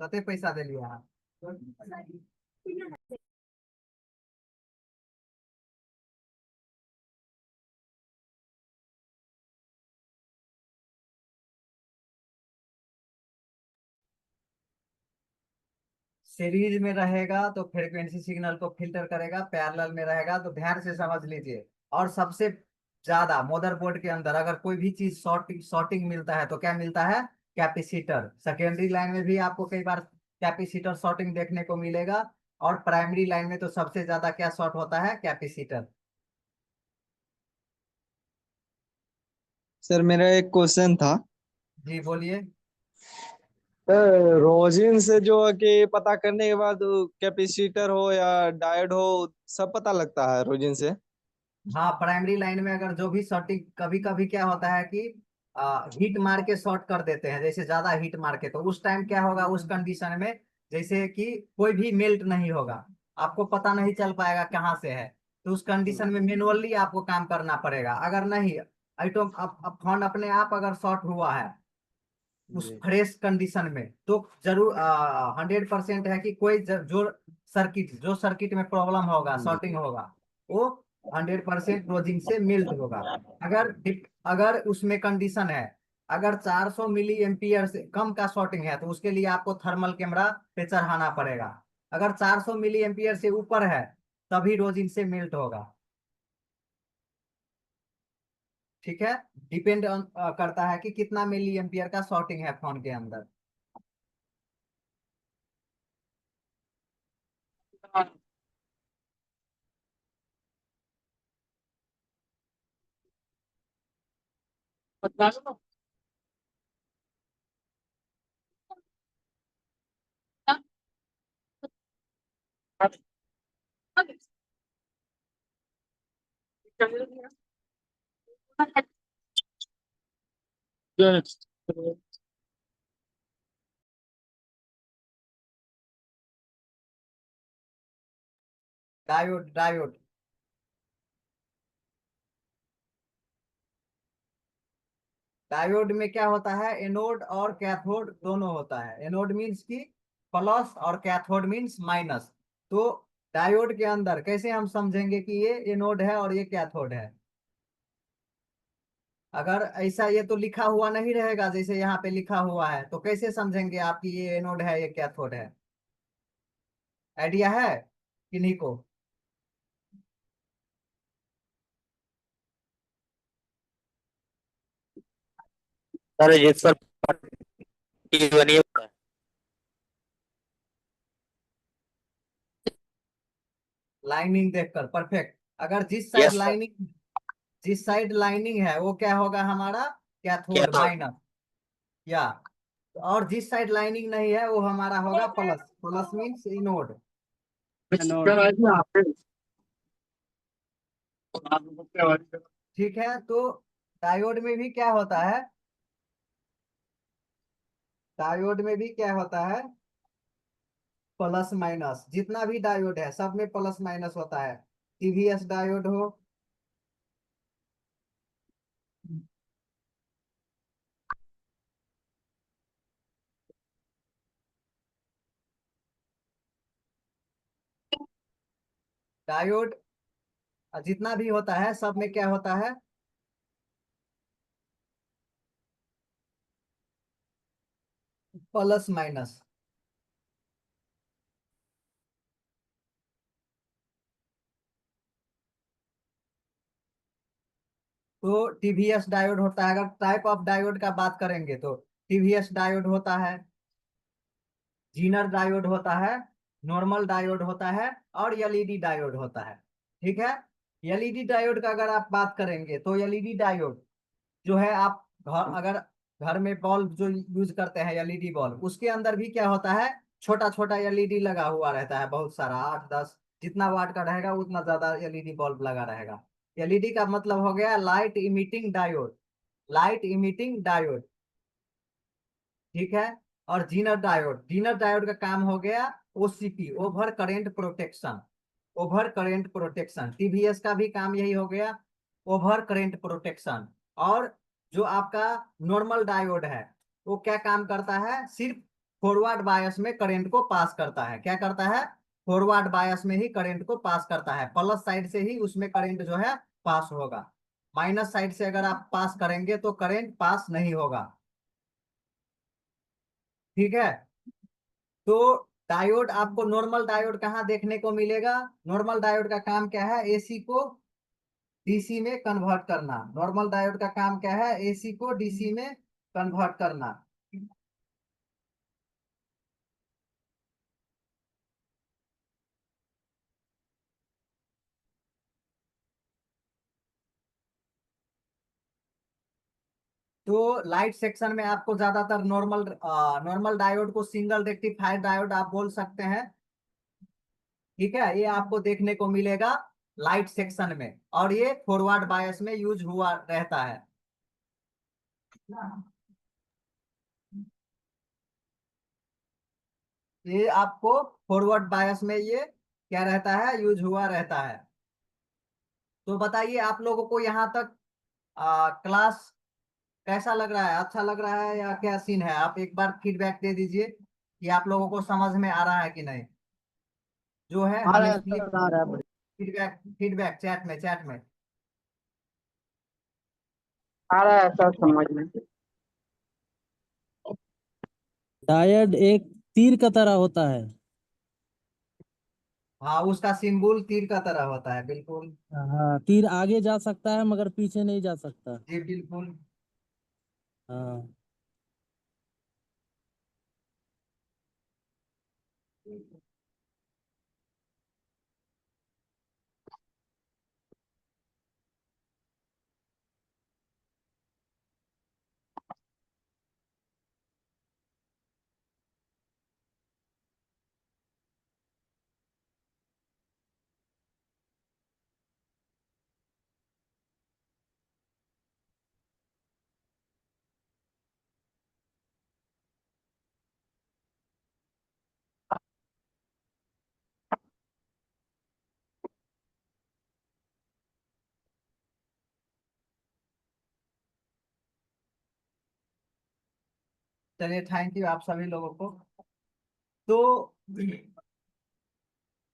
कते पैसा दिलिए अहाँ? सीरीज में रहेगा तो फ्रीक्वेंसी सिग्नल को फिल्टर करेगा, पैरेलल में रहेगा तो ध्यान से समझ लीजिए। और सबसे ज्यादा मदरबोर्ड के अंदर अगर कोई भी चीज शॉर्टिंग मिलता है तो क्या मिलता है? कैपेसिटर। सेकेंडरी लाइन में भी आपको कई बार कैपेसिटर शॉर्टिंग देखने को मिलेगा, और प्राइमरी लाइन में तो सबसे ज्यादा क्या शॉर्ट होता है? कैपेसिटर। सर मेरा एक क्वेश्चन था। जी बोलिए। रोजिन से जो है कि पता करने के बाद कैपेसिटर हो या डायोड हो सब पता लगता है रोजिन से? हाँ, प्राइमरी लाइन में अगर जो भी शॉर्टिंग, कभी कभी क्या होता है कि हीट मार के शॉर्ट कर देते हैं, जैसे ज्यादा हीट मार के, तो उस टाइम क्या होगा उस कंडीशन में, जैसे कि कोई भी मेल्ट नहीं होगा, आपको पता नहीं चल पाएगा कहाँ से है। तो उस कंडीशन में मैनुअली आपको काम करना पड़ेगा। अगर नहीं, आइटम अब फोन अपने आप अगर शॉर्ट हुआ है उस फ्रेश कंडीशन में, तो जरूर 100% है कि कोई जो सर्किट में प्रॉब्लम होगा, शॉर्टिंग होगा, वो 100% रोजिंग से मेल्ट होगा। अगर अगर उसमें कंडीशन है, अगर 400 मिली एम्पियर से कम का शॉर्टिंग है, तो उसके लिए आपको थर्मल कैमरा पे चढ़ाना पड़ेगा। अगर 400 मिली एम्पियर से ऊपर है, तभी रोजिंग से मेल्ट होगा। ठीक है, डिपेंड करता है कि कितना मिली एम्पियर का शॉर्टिंग है फोन के अंदर। डायोड डायोड डायोड में क्या होता है, एनोड और कैथोड दोनों होता है। एनोड मीन्स की प्लस और कैथोड मीन्स माइनस। तो डायोड के अंदर कैसे हम समझेंगे कि ये एनोड है और ये कैथोड है? अगर ऐसा ये तो लिखा हुआ नहीं रहेगा, जैसे यहाँ पे लिखा हुआ है, तो कैसे समझेंगे आप कि ये एनोड है ये कैथोड है? आइडिया है किन्हीं को? सर जिस पर पट्टी बनी है। लाइनिंग देखकर परफेक्ट। अगर यस सर। जिस साइड लाइनिंग है वो क्या होगा हमारा? Cathode cathode. माइनस। या और जिस साइड लाइनिंग नहीं है वो हमारा होगा प्लस। Plus means inode. ठीक है, तो डायोड में भी क्या होता है? डायोड में भी क्या होता है? Plus minus. जितना भी डायोड है सब में प्लस माइनस होता है। टीवीएस डायोड हो, डायोड जितना भी होता है सब में क्या होता है? Plus minus. तो टीवीएस डायोड होता है। अगर टाइप ऑफ डायोड का बात करेंगे तो टीवीएस डायोड होता है, जीनर डायोड होता है, नॉर्मल डायोड होता है, और एलईडी डायोड होता है। ठीक है, एलईडी डायोड का अगर आप बात करेंगे तो एलईडी डायोड जो है, आप अगर घर में बल्ब जो यूज करते हैं एलईडी बल्ब, उसके अंदर भी क्या होता है, छोटा छोटा एलईडी लगा हुआ रहता है, बहुत सारा, 8-10, जितना वाट का रहेगा उतना ज्यादा एलईडी बल्ब लगा रहेगा। एलईडी का मतलब हो गया light emitting diode. Light emitting diode. ठीक है, और जीनर डायोड का काम हो गया OCP, over current protection. Over current protection TVS का भी काम यही हो गया, ओवर करेंट प्रोटेक्शन। और जो आपका नॉर्मल डायोड है वो क्या काम करता है? सिर्फ फॉरवर्ड बायस में करंट को पास करता है। क्या करता है? फॉरवर्ड बायस में ही करंट को पास करता है। प्लस साइड से ही उसमें करंट जो है पास होगा। माइनस साइड से अगर आप पास करेंगे तो करंट पास नहीं होगा। ठीक है, तो डायोड आपको, नॉर्मल डायोड कहाँ देखने को मिलेगा? नॉर्मल डायोड का काम क्या है? एसी को डीसी में कन्वर्ट करना। नॉर्मल डायोड का काम क्या है? एसी को डीसी में कन्वर्ट करना। तो लाइट सेक्शन में आपको ज्यादातर नॉर्मल डायोड को सिंगल रेक्टिफायर डायोड आप बोल सकते हैं। ठीक है, ये आपको देखने को मिलेगा। लाइट सेक्शन में, और ये फॉरवर्ड बायस में यूज हुआ रहता है। ये आपको फॉरवर्ड बायस में ये क्या रहता है, यूज हुआ रहता है। तो बताइए आप लोगों को यहाँ तक क्लास कैसा लग रहा है, अच्छा लग रहा है या क्या सीन है? आप एक बार फीडबैक दे दीजिए कि आप लोगों को समझ में आ रहा है कि नहीं। जो है आ हम रहा है इसलिए सर, आ रहा है। फीडबैक फीडबैक चैट में। आ रहा है सर समझ में। डायड एक तीर का तरह होता है। हाँ, उसका सिंबल तीर का तरह होता है, बिल्कुल। हाँ, तीर आगे जा सकता है मगर पीछे नहीं जा सकता। जी बिल्कुल। हाँ। चलिए, थैंक यू आप सभी लोगों को। तो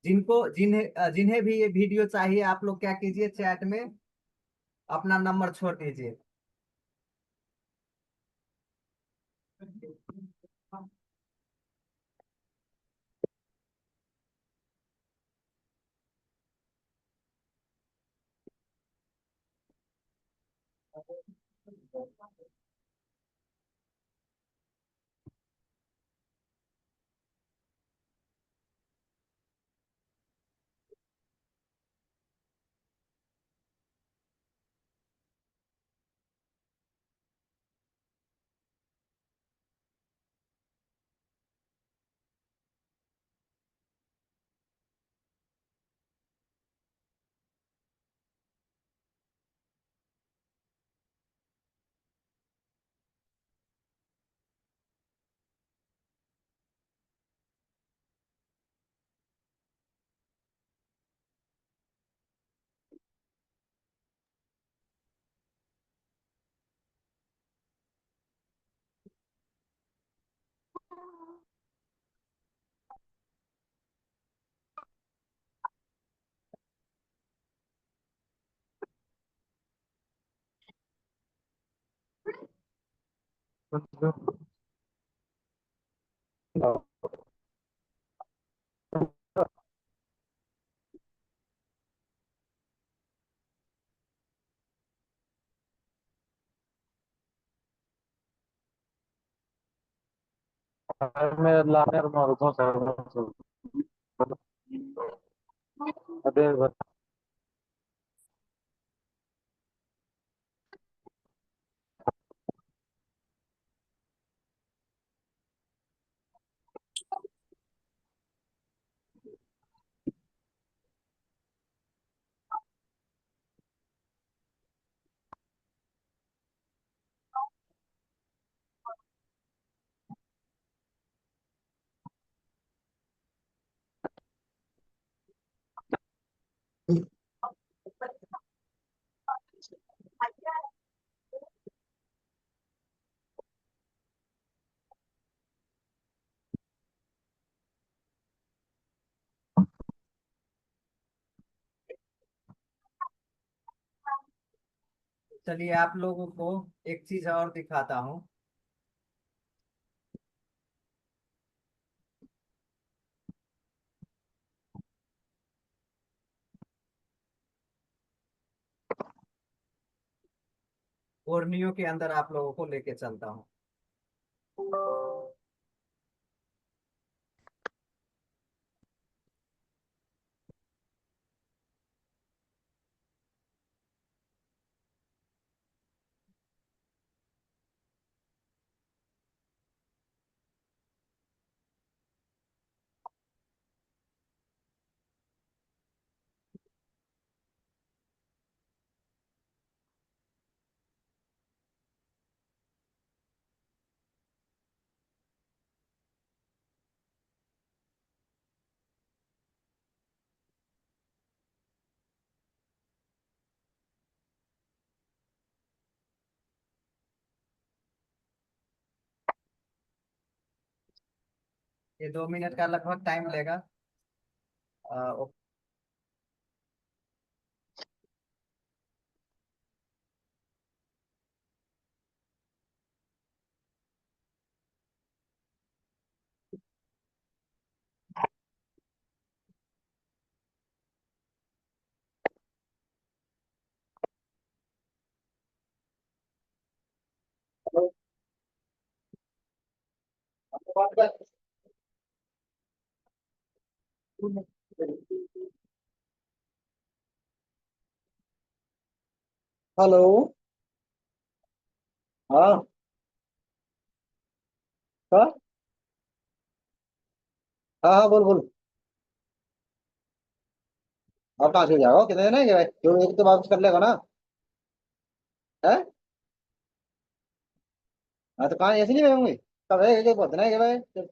जिन्हें भी ये वीडियो चाहिए, आप लोग क्या कीजिए, चैट में अपना नंबर छोड़ दीजिए। चलिए, आप लोगों को एक चीज और दिखाता हूँ। बोर्नियो के अंदर आप लोगों को लेके चलता हूँ। ये 2 मिनट का लगभग टाइम लेगा। हेलो। हाँ। हाँ हाँ हाँ, बोल बोल। अब कहाँ से जाओ, कितने दिन है भाई, जो एक तो वापस कर लेगा ना। है। हाँ तो कहाँ ऐसे नहीं होंगे। कब है ये बहुत है भाई।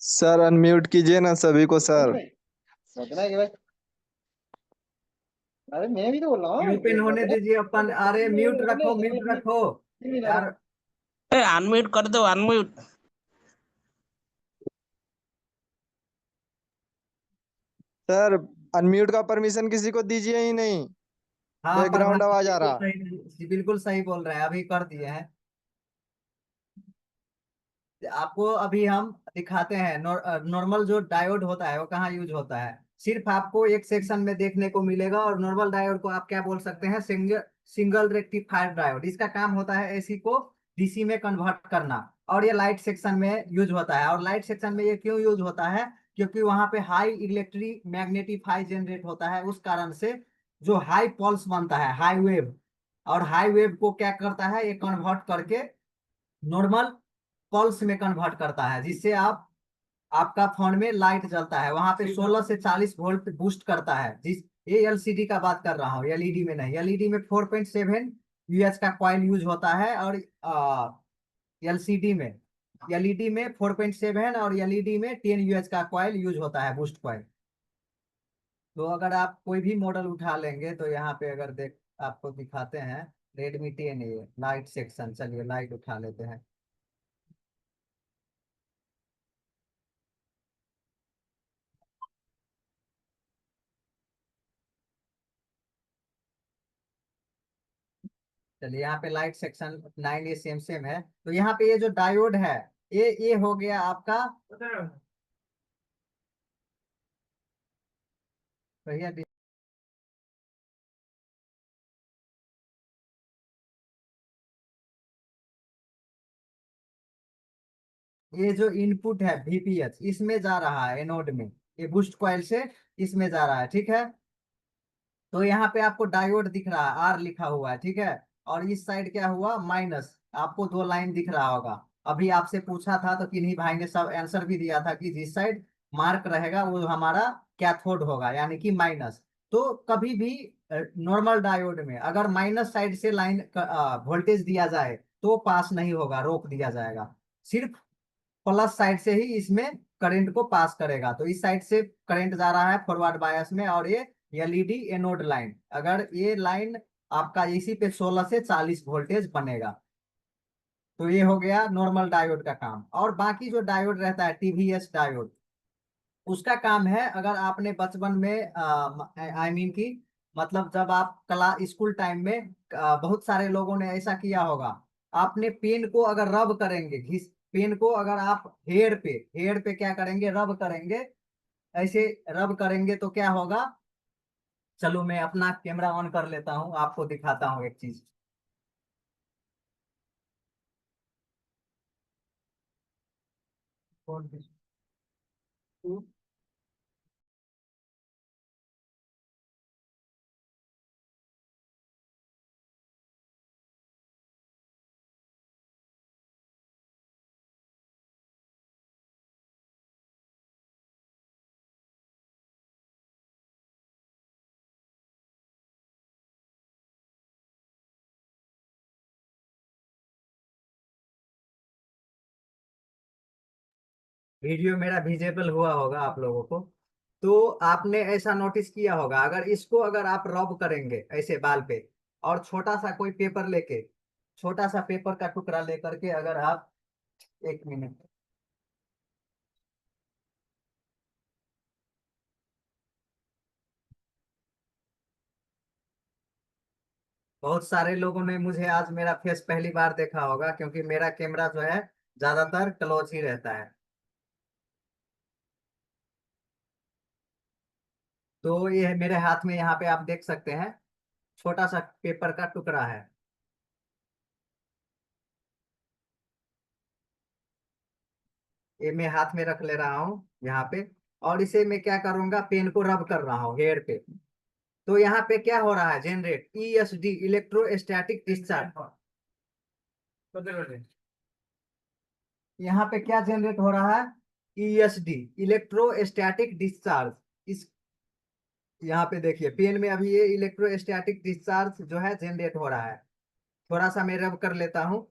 सर अनम्यूट कीजिए ना सभी को सर। बहुत है भाई। अरे मैं भी तो बोल रहा हूँ ओपन होने दीजिए अपन। अरे म्यूट रखो यार। अनम्यूट कर दो, अनम्यूट। सर अनम्यूट का परमिशन किसी को दीजिए ही नहीं। हाँ बैकग्राउंड प्रधान आवाज आ बिल्कुल रहा। सही, बिल्कुल सही बोल रहे हैं, अभी कर दिए हैं। आपको अभी हम दिखाते हैं नॉर्मल जो डायोड होता है वो कहाँ यूज होता है। सिर्फ आपको एक सेक्शन में देखने को मिलेगा। और नॉर्मल डायोड को आप क्या बोल सकते हैं, सिंगल रेक्टिफायर डायोड। इसका काम होता है एसी को डीसी में कन्वर्ट करना। और ये लाइट सेक्शन में यूज होता है। और लाइट सेक्शन में ये क्यों यूज होता है, क्योंकि वहां पे हाई इलेक्ट्रिक मैग्नेटिफाई जनरेट होता है। उस कारण से जो हाई पल्स बनता है, हाई वेव, और हाई वेव को क्या करता है, ये कन्वर्ट करके नॉर्मल पल्स में कन्वर्ट करता है, जिससे आपका फोन में लाइट जलता है। वहां पे 16 से 40 वोल्ट बूस्ट करता है। जिस ये एलसीडी का बात कर रहा हूँ, एलईडी में नहीं। एलईडी में 4.7 यूएच का कॉइल यूज होता है। और एलईडी में 4.7 और एलईडी में 10 यूएच का कॉइल यूज होता है, बूस्ट कॉइल। तो अगर आप कोई भी मॉडल उठा लेंगे तो यहाँ पे अगर देख आपको दिखाते हैं, रेडमी 10 ये लाइट सेक्शन। चलिए लाइट उठा लेते हैं। चलिए यहाँ पे लाइट सेक्शन 9 ये सेम सेम है। तो यहाँ पे ये जो डायोड है, ये हो गया आपका भैया। ये जो इनपुट है VPH, इसमें जा रहा है एनोड में। ये बूस्ट कॉइल से इसमें जा रहा है, ठीक है। तो यहाँ पे आपको डायोड दिख रहा है, आर लिखा हुआ है, ठीक है। और इस साइड क्या हुआ, माइनस। आपको 2 लाइन दिख रहा होगा। अभी आपसे पूछा था तो किन्हीं भाई ने सब आंसर भी दिया था कि जिस साइड मार्क रहेगा वो हमारा कैथोड होगा, यानी कि माइनस। तो कभी भी नॉर्मल डायोड में अगर माइनस साइड से लाइन वोल्टेज दिया जाए तो पास नहीं होगा, रोक दिया जाएगा। सिर्फ प्लस साइड से ही इसमें करंट को पास करेगा। तो इस साइड से करंट जा रहा है फॉरवर्ड बायस में। और ये एलईडी एनोड लाइन, अगर ये लाइन आपका इसी पे 16 से 40 वोल्टेज बनेगा। तो ये हो गया नॉर्मल डायोड का काम। और बाकी जो डायोड रहता है टीवीएस डायोड, उसका काम है, अगर आपने बचपन में आई मीन की मतलब जब आप स्कूल टाइम में बहुत सारे लोगों ने ऐसा किया होगा। आपने पेन को अगर रब करेंगे, घिस पेन को अगर आप हेड पे क्या करेंगे, रब करेंगे। ऐसे रब करेंगे तो क्या होगा। चलो मैं अपना कैमरा ऑन कर लेता हूँ, आपको दिखाता हूँ एक चीज। वीडियो मेरा विजिबल हुआ होगा आप लोगों को। तो आपने ऐसा नोटिस किया होगा, अगर इसको अगर आप रब करेंगे ऐसे बाल पे, और छोटा सा कोई पेपर लेके, छोटा सा पेपर का टुकड़ा लेकर के अगर आप, एक मिनट, बहुत सारे लोगों ने मुझे आज मेरा फेस पहली बार देखा होगा, क्योंकि मेरा कैमरा जो है ज्यादातर क्लोज ही रहता है। तो ये मेरे हाथ में यहाँ पे आप देख सकते हैं छोटा सा पेपर का टुकड़ा है। ये मैं हाथ में रख ले रहा हूँ यहाँ पे, और इसे मैं क्या करूंगा, पेन को रब कर रहा हूँ हेयर पे। तो यहाँ पे क्या हो रहा है, जनरेट ESD, इलेक्ट्रोस्टैटिक डिस्चार्ज। यहाँ पे क्या जनरेट हो रहा है, ESD, इलेक्ट्रोस्टैटिक डिस्चार्ज। इस यहाँ पे देखिए पेन में अभी ये इलेक्ट्रोस्टैटिक डिस्चार्ज जो है जनरेट हो रहा है। थोड़ा सा मैं रब कर लेता हूँ,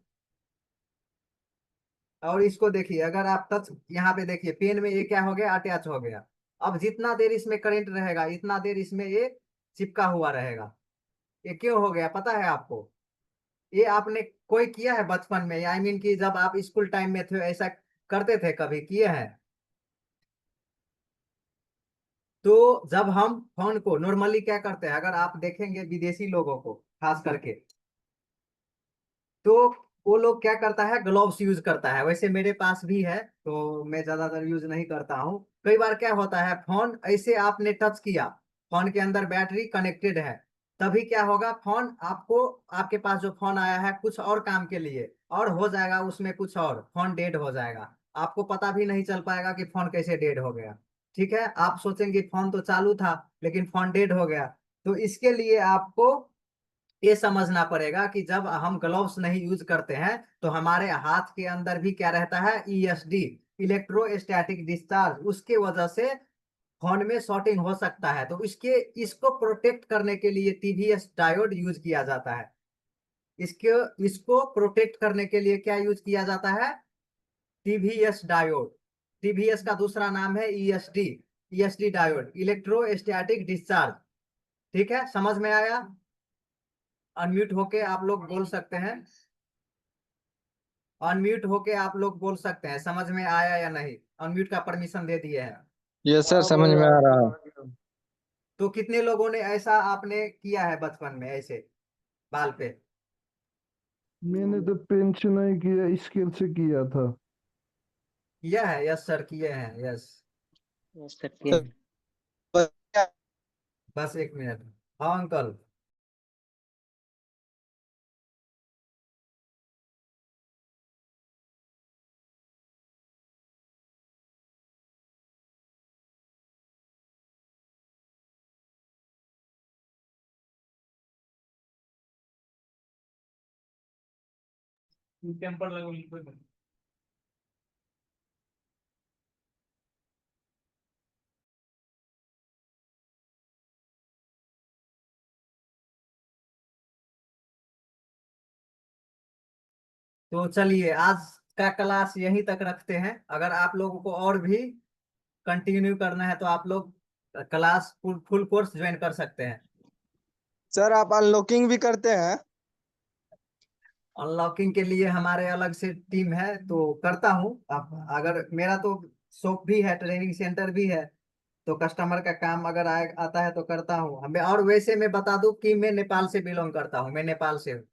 और इसको देखिए, अगर आप टच यहाँ पे देखिए पेन में ये क्या हो गया, अटैच हो गया। अब जितना देर इसमें करंट रहेगा इतना देर इसमें ये चिपका हुआ रहेगा। ये क्यों हो गया पता है आपको? ये आपने कोई किया है बचपन में, आई मीन कि जब आप स्कूल टाइम में थे ऐसा करते थे, कभी किए हैं? तो जब हम फोन को नॉर्मली क्या करते हैं, अगर आप देखेंगे विदेशी लोगों को खास करके, तो वो लोग क्या करता है, ग्लोव्स यूज करता है। वैसे मेरे पास भी है, तो मैं ज्यादातर यूज नहीं करता हूँ। कई बार क्या होता है, फोन ऐसे आपने टच किया, फोन के अंदर बैटरी कनेक्टेड है, तभी क्या होगा, फोन आपको, आपके पास जो फोन आया है कुछ और काम के लिए, और हो जाएगा उसमें कुछ और, फोन डेड हो जाएगा। आपको पता भी नहीं चल पाएगा कि फोन कैसे डेड हो गया। ठीक है, आप सोचेंगे फोन तो चालू था लेकिन फोन डेड हो गया। तो इसके लिए आपको ये समझना पड़ेगा कि जब हम ग्लव्स नहीं यूज करते हैं तो हमारे हाथ के अंदर भी क्या रहता है, ESD, इलेक्ट्रोस्टैटिक डिस्चार्ज। उसके वजह से फोन में शॉर्टिंग हो सकता है। तो इसको प्रोटेक्ट करने के लिए TVS डायोड यूज किया जाता है। इसको प्रोटेक्ट करने के लिए क्या यूज किया जाता है, TVS डायोड। TVS का दूसरा नाम है ESD डायोड, इलेक्ट्रोस्टैटिक डिस्चार्ज। ठीक है, समझ में आया? अनम्यूट होके आप लोग बोल सकते हैं, अनम्यूट होके आप लोग बोल सकते हैं समझ में आया या नहीं। अनम्यूट का परमिशन दे दिए हैं। यस सर, समझ में आ रहा है। तो कितने लोगों ने ऐसा आपने किया है बचपन में, ऐसे बाल पे? मैंने तो पेन से नहीं किया, स्केल से किया था। किया है? यस सर, किए हैं। यस, बस एक मिनट। हाँ अंकल। टेम्पर लगो। तो चलिए आज का क्लास यहीं तक रखते हैं। अगर आप लोगों को और भी कंटिन्यू करना है तो आप लोग क्लास फुल कोर्स ज्वाइन कर सकते हैं। सर आप अनलॉकिंग भी करते हैं? अनलॉकिंग के लिए हमारे अलग से टीम है, तो करता हूँ। अगर मेरा तो शॉप भी है, ट्रेनिंग सेंटर भी है, तो कस्टमर का काम अगर आता है तो करता हूँ हमें। और वैसे मैं बता दूं कि मैं नेपाल से बिलोंग करता हूँ, मैं नेपाल से हूँ।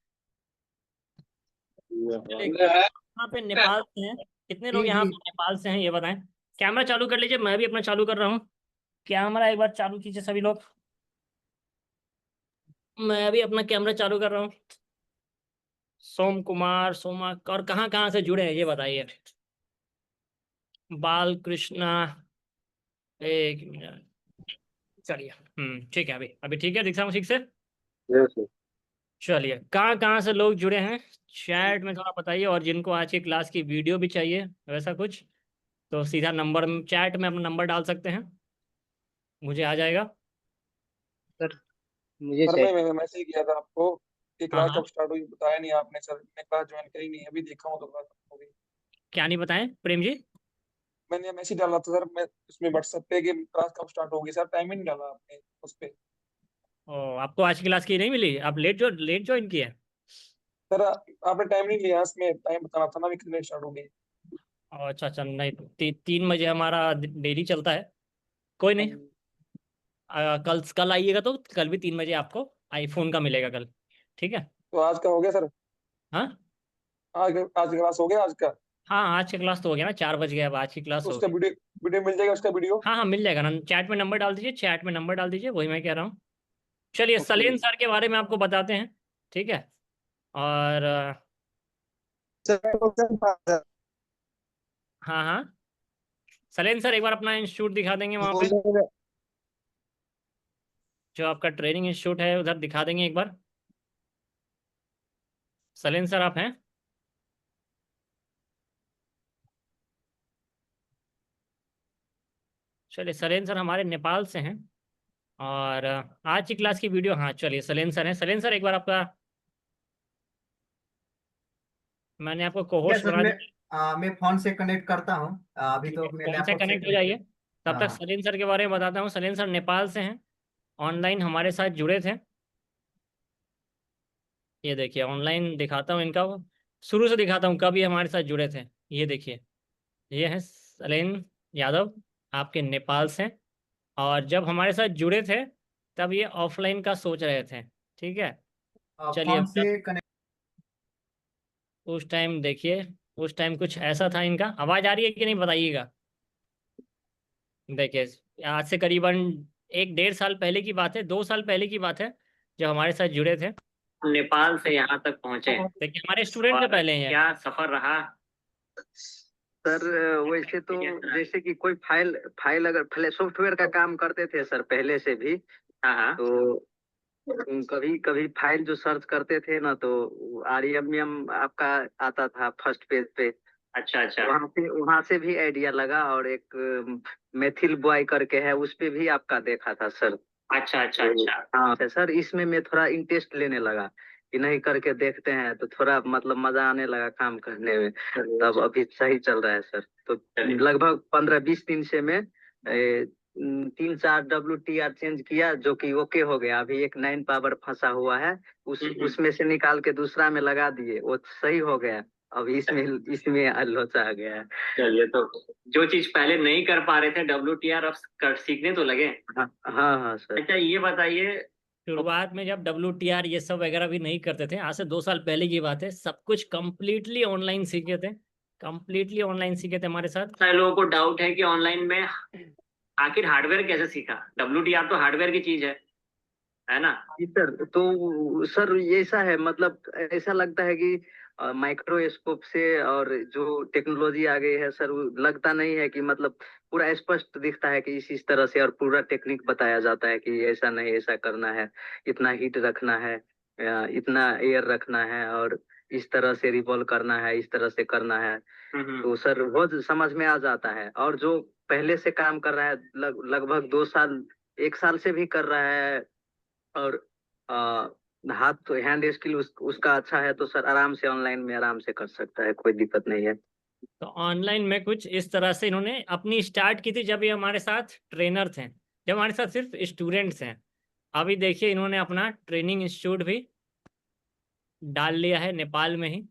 यहाँ पे नेपाल से हैं? कितने लोग यहाँ पे नेपाल से हैं ये बताएं। कैमरा चालू कर लीजिए, मैं भी अपना चालू कर रहा हूँ। कैमरा एक बार चालू कीजिए सभी लोग। मैं भी अपना कैमरा चालू कर रहा हूँ। सोम कुमार, सोमा, और कहाँ कहाँ से जुड़े हैं ये बताइए। बाल कृष्णा, एक मिनट, चलिए। ठीक है, अभी अभी ठीक है, दीक्षा ठीक से। चलिए, कहाँ कहाँ से लोग जुड़े हैं चैट में थोड़ा बताइए। और जिनको आज की क्लास की वीडियो भी चाहिए वैसा कुछ, तो सीधा नंबर चैट में अपना नंबर डाल सकते हैं, मुझे आ जाएगा। मुझे सर मैं मैसेज किया था आपको कि हाँ क्लास हाँ, कब स्टार्ट हुई, बताया नहीं आपने सर। मैं क्लास ज्वाइन करी नहीं, अभी देखा हूँ तो क्लास हो गई। क्या नहीं बताएं प्रेम जी? मैंने मैसेज डाला था सर, मैं उसमें व्हाट्सएप पे कि क्लास कब स्टार्ट होगी सर, टाइम ही नहीं डाला आपने उस पे। ओ, आपको आज की क्लास की नहीं मिली? आप लेट ज्वाइन किए? सर आपने टाइम नहीं लिया, इसमें टाइम बताना था ना भी कितने स्टार्ट होगी। अच्छा अच्छा, नहीं, 3 बजे हमारा डेली चलता है। कोई हाँ नहीं, जी। कल कल आइएगा तो कल भी 3 बजे आपको आईफोन का मिलेगा कल। ठीक है। तो आज का हो गया सर? हाँ आज का क्लास हो गया आज का? हाँ, आज की क्लास तो हो गया ना, 4 बज गए, अब आज की क्लास तो हो उसका गई। वीडियो वीडियो मिल जाएगा उसका वीडियो? हाँ हाँ, मिल जाएगा ना, चैट में नंबर डाल दीजिए, चैट में नंबर डाल दीजिए, वही मैं कह रहा हूँ। चलिए, ओके। सलेन सर के बारे में आपको बताते हैं, ठीक है। और हाँ हाँ, सलेन सर एक बार अपना इंस्टीट्यूट दिखा देंगे वहाँ पे, जो आपका ट्रेनिंग इंस्टीट्यूट है उधर दिखा देंगे एक बार। सलेन सर आप हैं? चलिए, सलेन सर हमारे नेपाल से हैं। और आज की क्लास की वीडियो, हाँ चलिए, सलेन सर हैं। सलेन सर एक बार आपका, मैंने आपको कोहोस्ट सर बना दिया, मैं फोन से कनेक्ट करता हूँ। अभी तो मेरे फोन से लैपटॉप से कनेक्ट हो कनेक्ट है। जाइए। तब तक हाँ सलीम सर के बारे में बताता हूँ। सलीम सर नेपाल से हैं, ऑनलाइन हमारे साथ जुड़े थे। ये देखिए, ऑनलाइन दिखाता हूँ इनका, शुरू से दिखाता हूँ कब ये हमारे साथ जुड़े थे। ये देखिए, ये है सलीम यादव, आपके नेपाल से। और जब हमारे साथ जुड़े थे तब ये ऑफलाइन का सोच रहे थे, ठीक है। चलिए, फोन से कनेक्ट। उस टाइम देखिए, उस टाइम कुछ ऐसा था इनका। आवाज़ आ रही है कि नहीं बताइएगा। देखिए, आज से करीबन 1-1.5 साल पहले की बात है, 2 साल पहले की बात है, जब हमारे साथ जुड़े थे, नेपाल से यहाँ तक पहुंचे। देखिए, हमारे स्टूडेंट से पहले हैं, क्या सफर रहा। सर वैसे तो जैसे कि कोई फाइल फाइल अगर पहले सॉफ्टवेयर का काम करते थे सर पहले से भी, हाँ हाँ, तो कभी कभी फाइल जो सर्च करते थे ना तो आरईएमएम आपका आता था फर्स्ट पेज पे। अच्छा अच्छा, वहां से भी आइडिया लगा, और एक मैथिल बॉय करके है उस पे भी आपका देखा था सर। अच्छा अच्छा अच्छा। हाँ तो सर इसमें मैं थोड़ा इंटरेस्ट लेने लगा कि नहीं करके देखते हैं, तो थोड़ा मतलब मजा आने लगा काम करने में। तब अभी सही चल रहा है सर। तो लगभग 15-20 दिन से मैं 3-4 WTR चेंज किया, जो कि ओके हो गया। अभी एक 9 पावर फंसा हुआ है, उसमें से निकाल के दूसरा में लगा दिए, वो सही हो गया। अब इसमें लोचा आ गया है। चलिए, तो जो चीज पहले नहीं कर पा रहे थे WTR, अब सीखने तो लगे। हाँ हाँ सर। अच्छा, ये बताइए, शुरुआत में जब WTR ये सब वगैरह भी नहीं करते थे, आज से 2 साल पहले की बात है, सब कुछ कंप्लीटली ऑनलाइन सीखे थे, कंप्लीटली ऑनलाइन सीखे थे हमारे साथ। सारे लोगों को डाउट है कि ऑनलाइन में आखिर हार्डवेयर कैसे सीखा। WTR तो हार्डवेयर की चीज है ना। जी सर, तो सर ऐसा है, मतलब ऐसा लगता है कि माइक्रोस्कोप से और जो टेक्नोलॉजी आ गई है सर, वो लगता नहीं है कि मतलब पूरा स्पष्ट दिखता है कि इस तरह से, और पूरा टेक्निक बताया जाता है कि ऐसा नहीं ऐसा करना है, इतना हीट रखना है, इतना एयर रखना है, और इस तरह से रिवॉल्व करना है, इस तरह से करना है। तो सर बहुत समझ में आ जाता है। और जो पहले से काम कर रहा है लगभग 2 साल, 1 साल से भी कर रहा है, और हाथ तो हैंड स्किल उसका अच्छा है, तो सर आराम से ऑनलाइन में आराम से कर सकता है, कोई दिक्कत नहीं है। तो ऑनलाइन में कुछ इस तरह से इन्होंने अपनी स्टार्ट की थी, जब ये हमारे साथ ट्रेनर थे, जब हमारे साथ सिर्फ स्टूडेंट्स हैं। अभी देखिए, इन्होंने अपना ट्रेनिंग इंस्टीट्यूट भी डाल लिया है नेपाल में ही,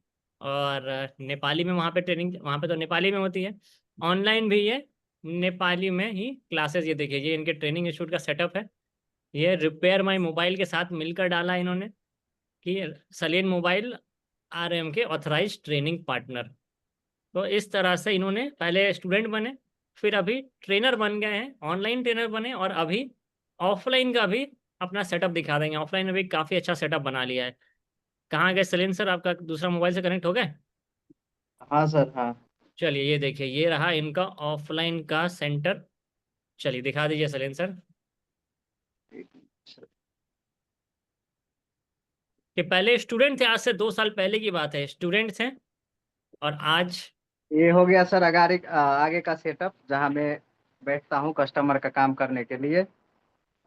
और नेपाली में वहाँ पे ट्रेनिंग, वहाँ पे तो नेपाली में होती है, ऑनलाइन भी ये नेपाली में ही क्लासेस। ये देखिए, ये इनके ट्रेनिंग इंस्टीट्यूट का सेटअप है। ये रिपेयर माई मोबाइल के साथ मिलकर डाला है इन्होंने, कि सलीन मोबाइल RM के ऑथराइज ट्रेनिंग पार्टनर। तो इस तरह से इन्होंने पहले स्टूडेंट बने, फिर अभी ट्रेनर बन गए हैं, ऑनलाइन ट्रेनर बने, और अभी ऑफलाइन का भी अपना सेटअप दिखा देंगे। ऑफलाइन में भी काफ़ी अच्छा सेटअप बना लिया है। कहाँ गए सलीम सर, आपका दूसरा मोबाइल से कनेक्ट हो गए? हाँ सर हाँ। चलिए, ये देखिए, ये रहा इनका ऑफलाइन का सेंटर। चलिए, दिखा दीजिए सलीम सर। कि पहले स्टूडेंट थे, आज से 2 साल पहले की बात है, स्टूडेंट्स हैं, और आज ये हो गया सर आगे का सेटअप, जहाँ मैं बैठता हूँ कस्टमर का काम करने के लिए।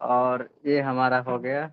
और ये हमारा हो गया